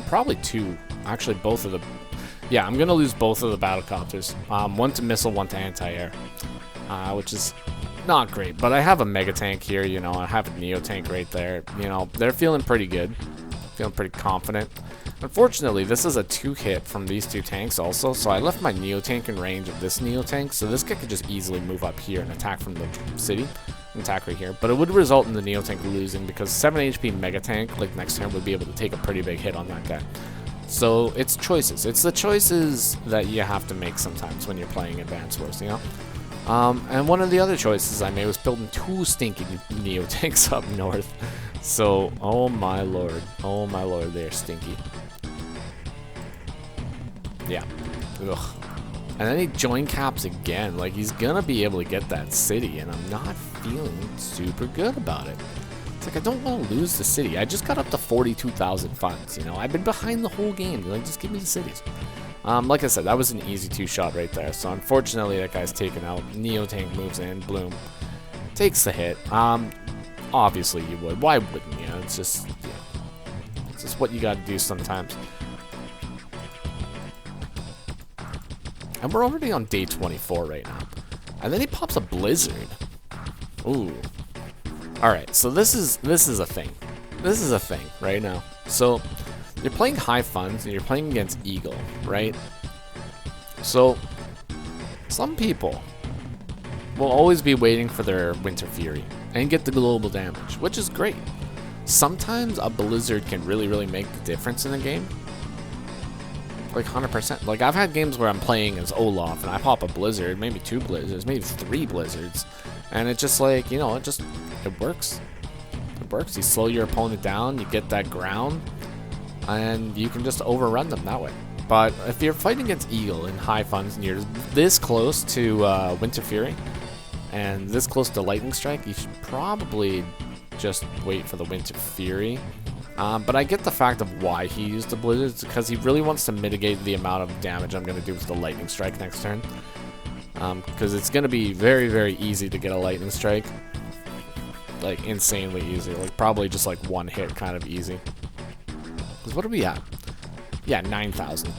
Probably 2, actually both of the. Yeah, I'm gonna lose both of the battlecopters. One to missile, one to anti-air, which is not great, but I have a Mega Tank here, you know, I have a Neo Tank right there. You know, they're feeling pretty good. Feeling pretty confident. Unfortunately, this is a 2-hit from these 2 tanks also, so I left my Neo Tank in range of this Neo Tank, so this guy could just easily move up here and attack from the city. Attack right here, but it would result in the Neo Tank losing because 7 HP Mega Tank, like next turn, would be able to take a pretty big hit on that guy. So it's choices. It's the choices that you have to make sometimes when you're playing Advanced Wars, you know? And one of the other choices I made was building 2 stinky Neo Tanks up north. So, oh my lord, they are stinky. Yeah. Ugh. And then he join caps again. Like, he's gonna be able to get that city, and I'm not feeling super good about it. It's like, I don't want to lose the city. I just got up to 42,000 funds, you know? I've been behind the whole game. Like, just give me the cities. Like I said, that was an easy 2-shot right there. So, unfortunately, that guy's taken out. Neo Tank moves in. Bloom. Takes the hit. Obviously, you would. Why wouldn't you? It's just, yeah. It's just what you gotta do sometimes. And we're already on day 24 right now. And then he pops a blizzard. Ooh. Alright, so this is a thing. This is a thing right now. So you're playing high funds and you're playing against Eagle, right? So some people will always be waiting for their Winter Fury and get the global damage, which is great. Sometimes a blizzard can really make the difference in a game. Like 100%. Like, I've had games where I'm playing as Olaf and I pop a blizzard, maybe 2 blizzards, maybe 3 blizzards, and it just, like, you know, it works. It works. You slow your opponent down, you get that ground, and you can just overrun them that way. But if you're fighting against Eagle in high funds and you're this close to Winter Fury and this close to Lightning Strike, you should probably just wait for the Winter Fury. But I get the fact of why he used the blizzards, because he really wants to mitigate the amount of damage I'm going to do with the Lightning Strike next turn. Because it's going to be very easy to get a Lightning Strike. Like, insanely easy. Like, probably just like 1 hit kind of easy. Because what are we at? Yeah, 9,000.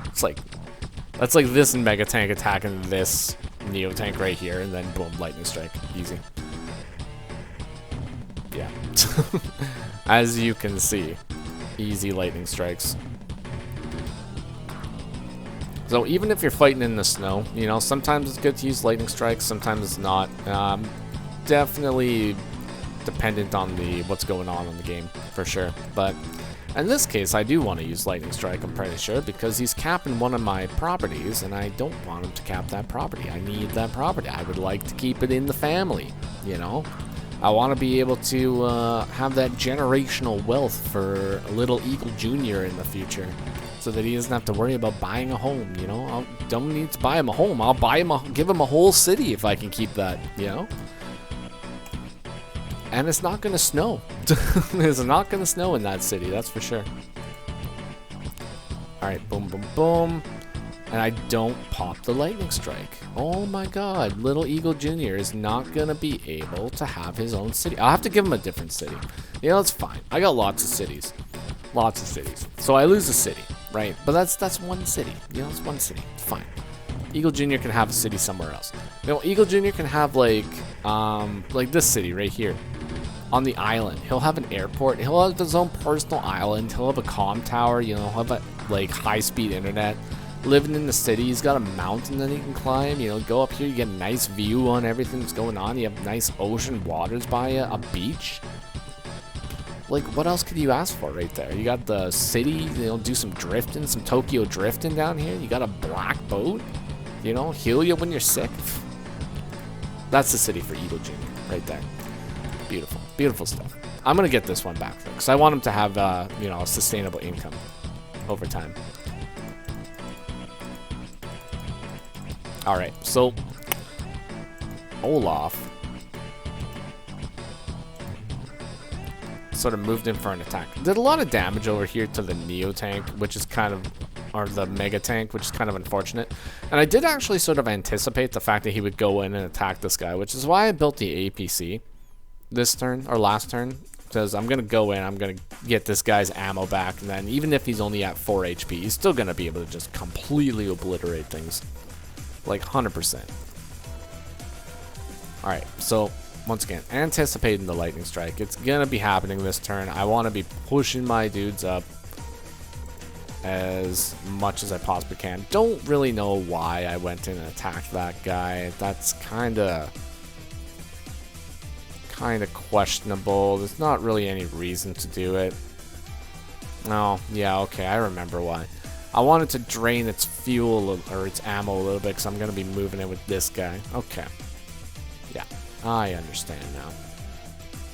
It's like, that's like this Mega Tank attacking this Neo Tank right here, and then boom, Lightning Strike. Easy. Yeah. As you can see, easy Lightning Strikes. So even if you're fighting in the snow, you know, sometimes it's good to use Lightning Strikes, sometimes it's not. Definitely dependent on what's going on in the game, for sure. But in this case, I do want to use Lightning Strike, I'm pretty sure, because he's capping one of my properties, and I don't want him to cap that property. I need that property. I would like to keep it in the family, you know? I want to be able to have that generational wealth for Little Eagle Jr. in the future, so that he doesn't have to worry about buying a home, you know? I don't need to buy him a home. I'll buy him give him a whole city if I can keep that, you know? And it's not going to snow. It's not going to snow in that city, that's for sure. Alright, boom. And I don't pop the Lightning Strike. Oh my god, Little Eagle Jr. is not going to be able to have his own city. I'll have to give him a different city. You know, it's fine. I got lots of cities. Lots of cities. So I lose a city, right? But that's one city. You know, it's one city. It's fine. Eagle Jr. can have a city somewhere else. You know, Eagle Jr. can have, like this city right here. On the island. He'll have an airport. He'll have his own personal island. He'll have a comm tower. You know, he'll have a, like, high-speed internet. Living in the city, he's got a mountain that he can climb. You know, go up here, you get a nice view on everything that's going on. You have nice ocean waters by you, a beach. Like, what else could you ask for right there? You got the city, you know, do some drifting, some Tokyo drifting down here. You got a black boat, you know, heal you when you're sick. That's the city for Eagle Jr. right there. Beautiful, beautiful stuff. I'm going to get this one back, though, because I want him to have, you know, a sustainable income over time. Alright, so Olaf sort of moved in for an attack. Did a lot of damage over here to the Neo Tank, which is kind of, or the Mega Tank, which is kind of unfortunate. And I did actually sort of anticipate the fact that he would go in and attack this guy, which is why I built the APC this turn, or last turn. Because I'm going to go in, I'm going to get this guy's ammo back, and then even if he's only at 4 HP, he's still going to be able to just completely obliterate things. Like 100%. Alright, so once again, anticipating the lightning strike. It's gonna be happening this turn. I want to be pushing my dudes up as much as I possibly can. Don't really know why I went in and attacked that guy. That's kind of questionable. There's not really any reason to do it. Oh, yeah, okay, I remember why. I wanted to drain its fuel or its ammo a little bit because I'm going to be moving it with this guy. Okay. Yeah, I understand now.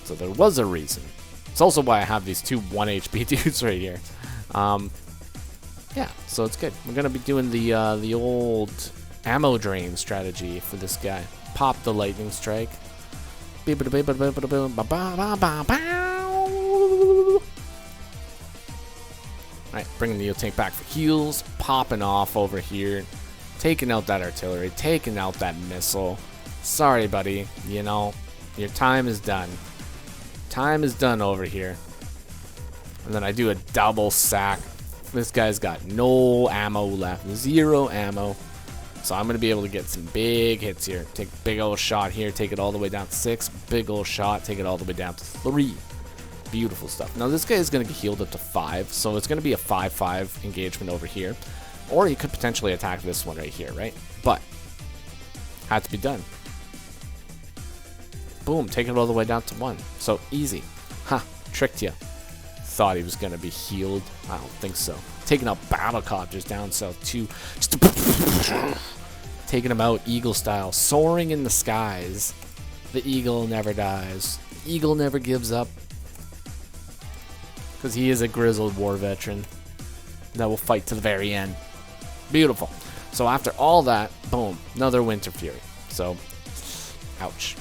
So there was a reason. It's also why I have these two 1 HP dudes right here. Yeah, so it's good. We're going to be doing the old ammo drain strategy for this guy. Pop the lightning strike. Alright, bringing the tank back for heals, popping off over here, taking out that artillery, taking out that missile. Sorry, buddy, you know, your time is done. Time is done over here. And then I do a double sack. This guy's got no ammo left, 0 ammo. So I'm going to be able to get some big hits here. Take a big old shot here, take it all the way down to 6. Big old shot, take it all the way down to 3. Beautiful stuff. Now this guy is going to get healed up to 5, so it's going to be a 5-5 engagement over here. Or he could potentially attack this one right here, right? But, had to be done. Boom, take it all the way down to 1. So, easy. Ha, tricked you. Thought he was going to be healed. I don't think so. Taking out battle copters down south too. Just taking them out eagle style. Soaring in the skies. The eagle never dies. The eagle never gives up. Because he is a grizzled war veteran that will fight to the very end. Beautiful. So after all that, boom, another Winter Fury. So, ouch.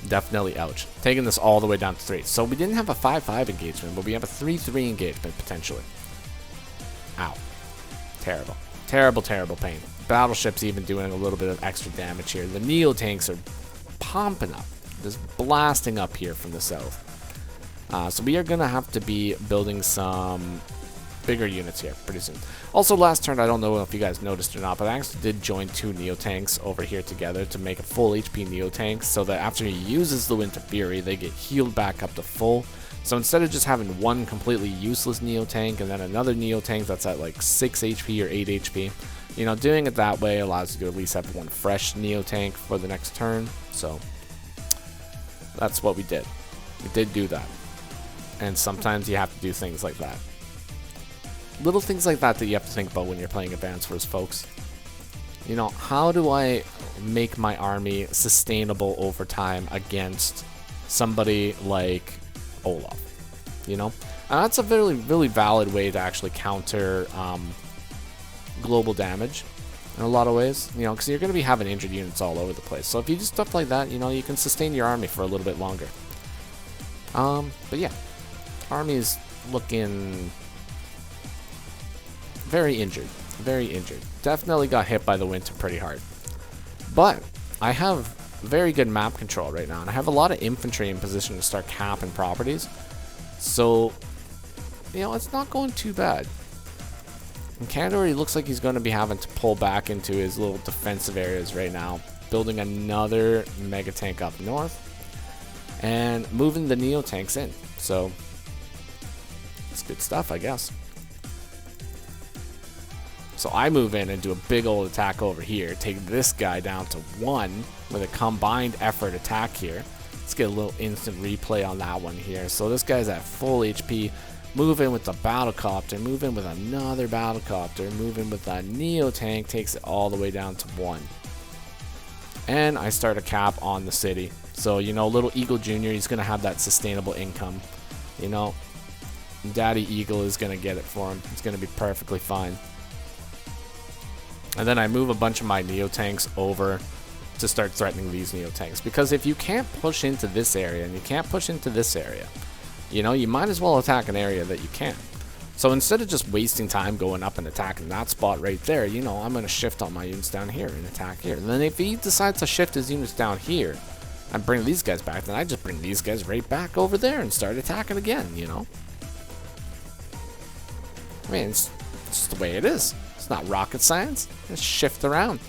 Definitely ouch. Taking this all the way down to 3. So we didn't have a 5-5 engagement, but we have a 3-3 engagement potentially. Ow. Terrible. Terrible, terrible pain. Battleship's even doing a little bit of extra damage here. The Neo tanks are pumping up. Just blasting up here from the south. So we are going to have to be building some bigger units here pretty soon. Also, last turn, I don't know if you guys noticed or not, but I actually did join 2 Neo tanks over here together to make a full HP Neo tank, so that after he uses the Winter Fury, they get healed back up to full. So instead of just having one completely useless Neo tank and then another Neo tank that's at like 6 HP or 8 HP, you know, doing it that way allows you to at least have one fresh Neo tank for the next turn. So that's what we did. We did do that. And sometimes you have to do things like that. Little things like that that you have to think about when you're playing Advanced Wars, folks. You know, how do I make my army sustainable over time against somebody like Olaf? You know? And that's a really, really valid way to actually counter global damage in a lot of ways. You know, because you're going to be having injured units all over the place. So if you do stuff like that, you know, you can sustain your army for a little bit longer. But yeah. Army is looking very injured. Very injured. Definitely got hit by the winter pretty hard. But I have very good map control right now. And I have a lot of infantry in position to start capping properties. So, you know, it's not going too bad. And Canada, he looks like he's going to be having to pull back into his little defensive areas right now. Building another mega tank up north. And moving the Neo tanks in. So, it's good stuff, I guess. So I move in and do a big old attack over here. Take this guy down to 1 with a combined effort attack here. Let's get a little instant replay on that one here. So this guy's at full HP. Move in with the battlecopter. Move in with another battlecopter. Move in with a Neo tank. Takes it all the way down to 1. And I start a cap on the city. So, you know, little Eagle Jr., he's going to have that sustainable income. You know, Daddy Eagle is going to get it for him. It's going to be perfectly fine. And then I move a bunch of my Neo tanks over to start threatening these Neo tanks. Because if you can't push into this area and you can't push into this area, you know, you might as well attack an area that you can. So instead of just wasting time going up and attacking that spot right there, you know, I'm going to shift all my units down here and attack here. And then if he decides to shift his units down here and bring these guys back, then I just bring these guys right back over there and start attacking again, you know. I mean, it's just the way it is. It's not rocket science. Just shift around.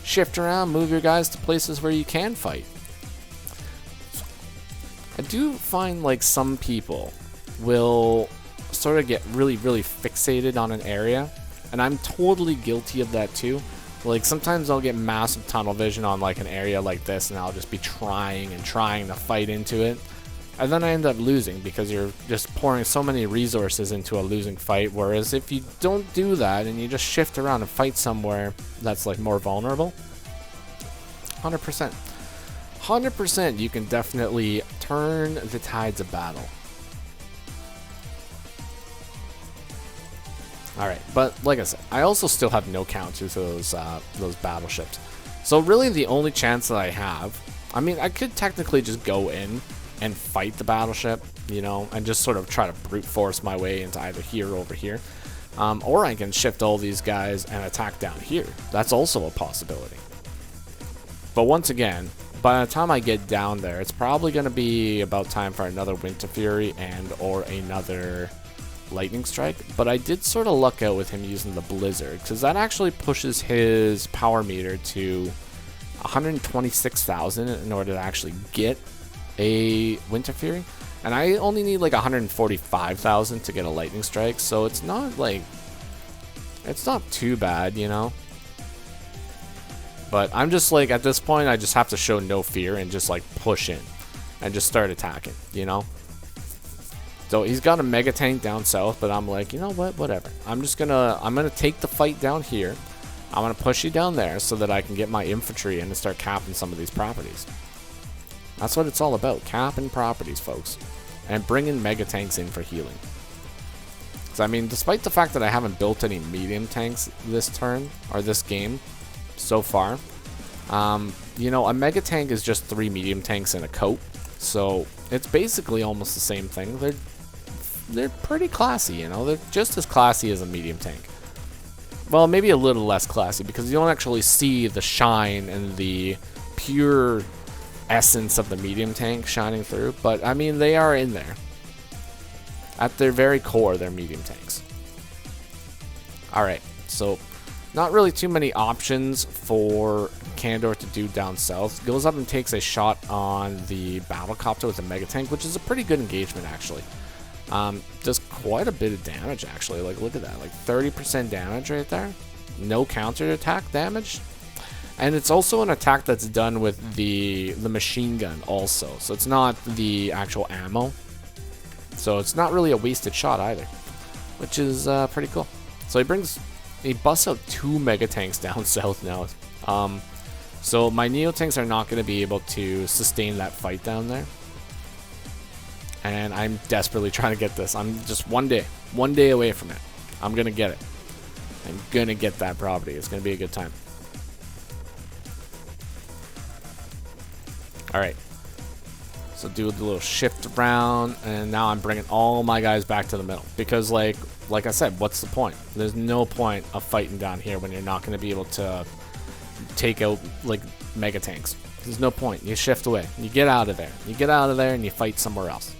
Shift around, move your guys to places where you can fight. do find like some people will sort of get really fixated on an area, and I'm totally guilty of that too. Like sometimes I'll get massive tunnel vision on like an area like this, and I'll just be trying to fight into it, and then I end up losing because you're just pouring so many resources into a losing fight. Whereas if you don't do that and you just shift around and fight somewhere that's like more vulnerable, 100% you can definitely turn the tides of battle. Alright, but like I said, I also still have no counters to those battleships. So really the only chance that I have, I mean, I could technically just go in and fight the battleship, you know, and just sort of try to brute force my way into either here or over here. Or I can shift all these guys and attack down here. That's also a possibility. But once again, by the time I get down there, it's probably going to be about time for another Winter Fury and or another Lightning Strike. But I did sort of luck out with him using the Blizzard, because that actually pushes his power meter to 126,000 in order to actually get a Winter Fury. And I only need like 145,000 to get a Lightning Strike, so it's not like, it's not too bad, you know. But I'm just like, at this point, I just have to show no fear and just like push in and just start attacking, you know. So he's got a mega tank down south, but I'm like, you know what, whatever. I'm gonna take the fight down here. I'm gonna push you down there so that I can get my infantry in and start capping some of these properties. That's what it's all about, capping properties, folks, and bringing mega tanks in for healing. Because I mean, despite the fact that I haven't built any medium tanks this turn or this game so far, you know, a mega tank is just 3 medium tanks in a coat, so it's basically almost the same thing. They're pretty classy, you know. They're just as classy as a medium tank. Well, maybe a little less classy because you don't actually see the shine and the pure essence of the medium tank shining through, but I mean, they are in there. At their very core, they're medium tanks. Alright, so not really too many options for Kandor to do down south. Goes up and takes a shot on the battlecopter with a mega tank, which is a pretty good engagement actually. Does quite a bit of damage actually. Like, look at that, like 30% damage right there. No counter attack damage. And it's also an attack that's done with the machine gun also. So it's not the actual ammo. So it's not really a wasted shot either, which is pretty cool. So he busts out 2 mega tanks down south now. So my neo tanks are not going to be able to sustain that fight down there. And I'm desperately trying to get this. I'm just one day away from it. I'm going to get it. I'm going to get that property. It's going to be a good time. Alright. So do the little shift around, and now I'm bringing all my guys back to the middle. Because like I said, what's the point? There's no point of fighting down here when you're not going to be able to take out like mega tanks. There's no point. You shift away. You get out of there. You get out of there and you fight somewhere else.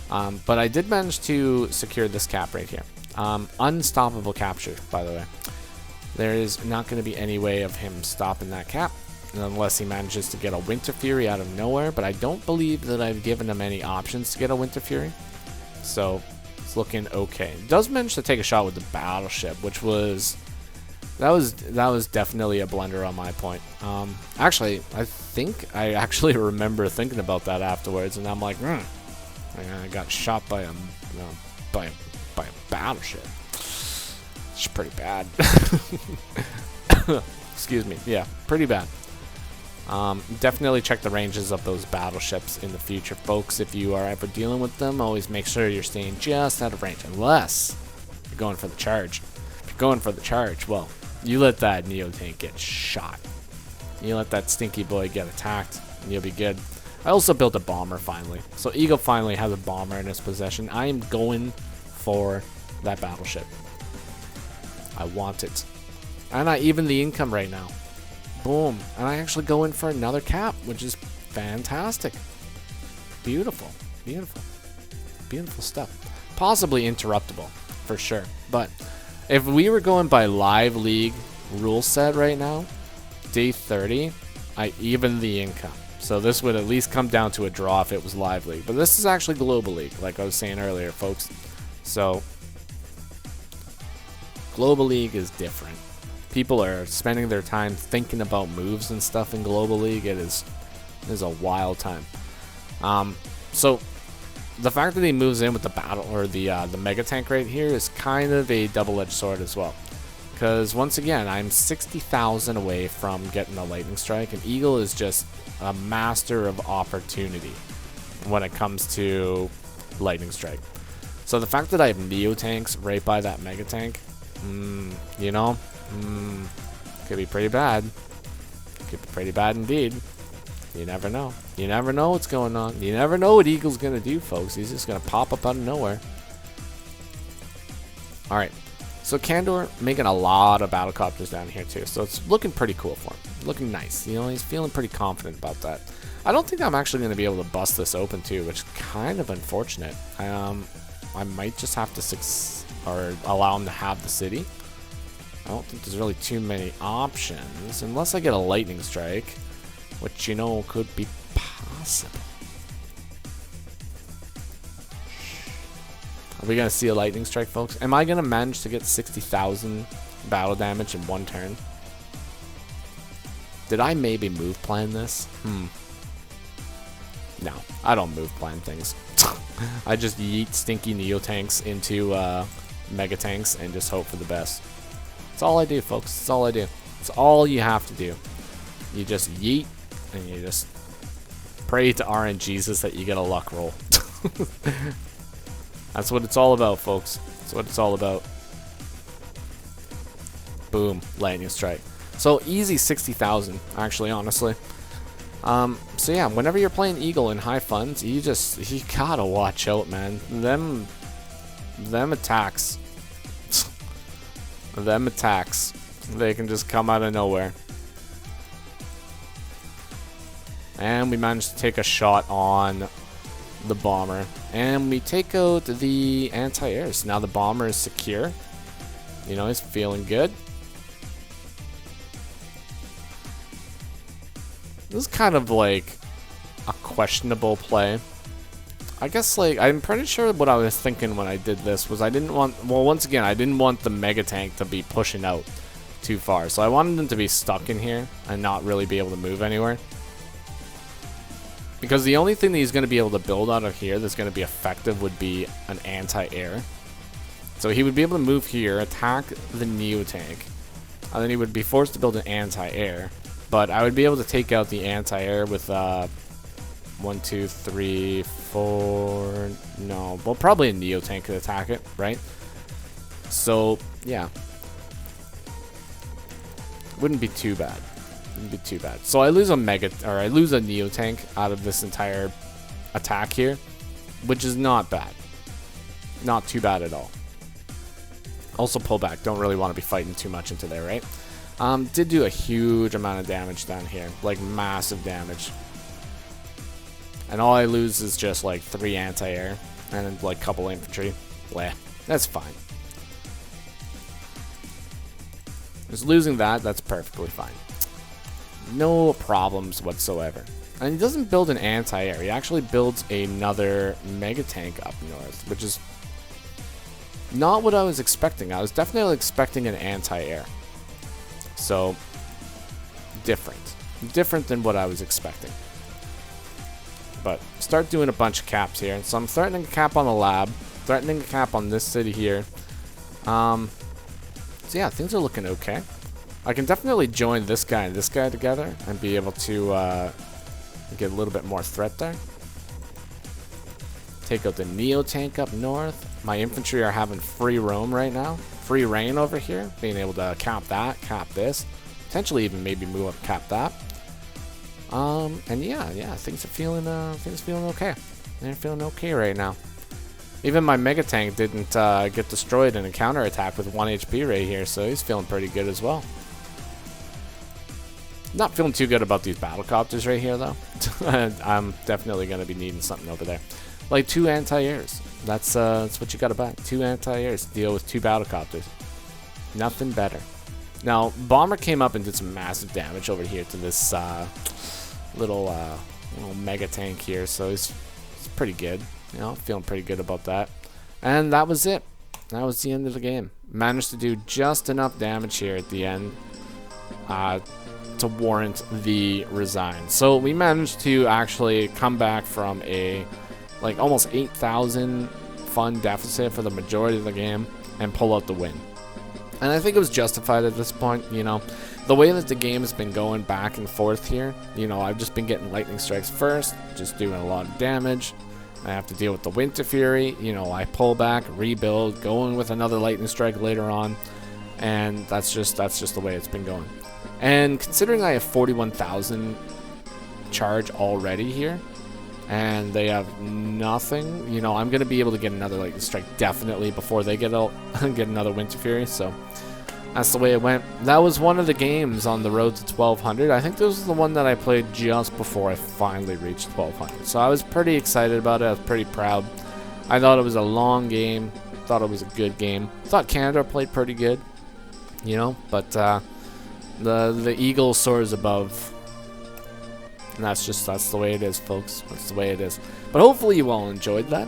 But I did manage to secure this cap right here. Unstoppable capture, by the way. There is not going to be any way of him stopping that cap unless he manages to get a Winter Fury out of nowhere, but I don't believe that I've given him any options to get a Winter Fury. So it's looking okay. He does manage to take a shot with the battleship, which was that was definitely a blunder on my point. Actually, I think I actually remember thinking about that afterwards, and I'm like, I got shot by a battleship. It's pretty bad. Excuse me. Yeah, pretty bad. Definitely check the ranges of those battleships in the future, folks. If you are ever dealing with them, always make sure you're staying just out of range, unless you're going for the charge. If you're going for the charge, well, you let that Neo tank get shot. You let that stinky boy get attacked, and you'll be good. I also built a bomber finally. So Eagle finally has a bomber in his possession. I am going for that battleship. I want it. And I even the income right now. Boom. And I actually go in for another cap, which is fantastic. Beautiful. Beautiful. Beautiful stuff. Possibly interruptible, for sure. But if we were going by live league rule set right now, day 30, I even the income. So this would at least come down to a draw if it was Live League. But this is actually Global League, like I was saying earlier, folks. So Global League is different. People are spending their time thinking about moves and stuff in Global League. It is a wild time. So the fact that he moves in with the battle or the mega tank right here is kind of a double-edged sword as well. Because once again, I'm 60,000 away from getting a lightning strike, and Eagle is just a master of opportunity when it comes to lightning strike. So the fact that I have Neo tanks right by that mega tank, you know, could be pretty bad. Could be pretty bad indeed. You never know. You never know what's going on. You never know what Eagle's gonna do, folks. He's just gonna pop up out of nowhere. All right. So Kandor making a lot of battlecopters down here too, so it's looking pretty cool for him. Looking nice. You know, he's feeling pretty confident about that. I don't think I'm actually going to be able to bust this open too, which is kind of unfortunate. I might just have to allow him to have the city. I don't think there's really too many options, unless I get a lightning strike, which, you know, could be possible. Are we going to see a lightning strike, folks? Am I going to manage to get 60,000 battle damage in one turn? Did I maybe move plan this? No, I don't move plan things. I just yeet stinky Neo tanks into mega tanks and just hope for the best. That's all I do, folks. That's all I do. That's all you have to do. You just yeet and you just pray to RNGesus that you get a luck roll. That's what it's all about, folks. That's what it's all about. Boom, lightning strike. So easy 60,000, actually, honestly. So yeah, whenever you're playing Eagle in high funds, you gotta watch out, man. Them attacks. Them attacks. They can just come out of nowhere. And we managed to take a shot on the bomber. And we take out the anti-airs. Now the bomber is secure. You know, he's feeling good. This is kind of like a questionable play. I guess, like, I'm pretty sure what I was thinking when I did this was I didn't want, well, once again, I didn't want the mega tank to be pushing out too far. So I wanted him to be stuck in here and not really be able to move anywhere. Because the only thing that he's going to be able to build out of here that's going to be effective would be an anti-air. So he would be able to move here, attack the Neo tank, and then he would be forced to build an anti-air. But I would be able to take out the anti-air with 1, 2, 3, 4. No, well, probably a Neo tank could attack it, right? So yeah, wouldn't be too bad. Wouldn't be too bad. So I lose I lose a Neo tank out of this entire attack here, which is not bad. Not too bad at all. Also pull back. Don't really want to be fighting too much into there, right? Did do a huge amount of damage down here, like massive damage. And all I lose is just like 3 anti-air and then like a couple infantry. Bleh, that's fine. Just losing that's perfectly fine. No problems whatsoever. And he doesn't build an anti-air, he actually builds another mega tank up north, which is not what I was expecting. I was definitely expecting an anti-air. So, different. Different than what I was expecting. But, start doing a bunch of caps here. So I'm threatening a cap on the lab. Threatening a cap on this city here. So yeah, things are looking okay. I can definitely join this guy and this guy together and be able to get a little bit more threat there. Take out the Neo tank up north. My infantry are having free roam right now. Free reign over here. Being able to cap that, cap this. Potentially even maybe move up, cap that. And yeah, things are feeling okay. They're feeling okay right now. Even my mega tank didn't get destroyed in a counter attack with 1 HP right here, so he's feeling pretty good as well. Not feeling too good about these battlecopters right here though. I'm definitely gonna be needing something over there. Like 2 anti-airs. That's what you gotta buy. 2 anti-airs to deal with 2 battlecopters. Nothing better. Now, Bomber came up and did some massive damage over here to this little mega tank here, so he's pretty good. You know, feeling pretty good about that. And that was it. That was the end of the game. Managed to do just enough damage here at the end to warrant the resign. So we managed to actually come back from a like almost 8,000 fun deficit for the majority of the game and pull out the win. And I think it was justified at this point. You know, the way that the game has been going back and forth here, you know, I've just been getting lightning strikes first, just doing a lot of damage. I have to deal with the Winter Fury, you know, I pull back, rebuild, going with another lightning strike later on, and that's just the way it's been going. And considering I have 41,000 charge already here, and they have nothing, you know, I'm going to be able to get another lightning strike definitely before they get another Winter Fury, so that's the way it went. That was one of the games on the road to 1200. I think this was the one that I played just before I finally reached 1200. So I was pretty excited about it. I was pretty proud. I thought it was a long game. Thought it was a good game. Thought Canada played pretty good, you know, but the Eagle soars above. And that's the way it is, folks. That's the way it is. But hopefully you all enjoyed that.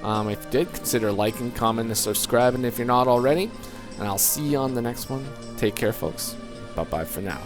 If you did, consider liking, commenting, and subscribing if you're not already. And I'll see you on the next one. Take care, folks. Bye-bye for now.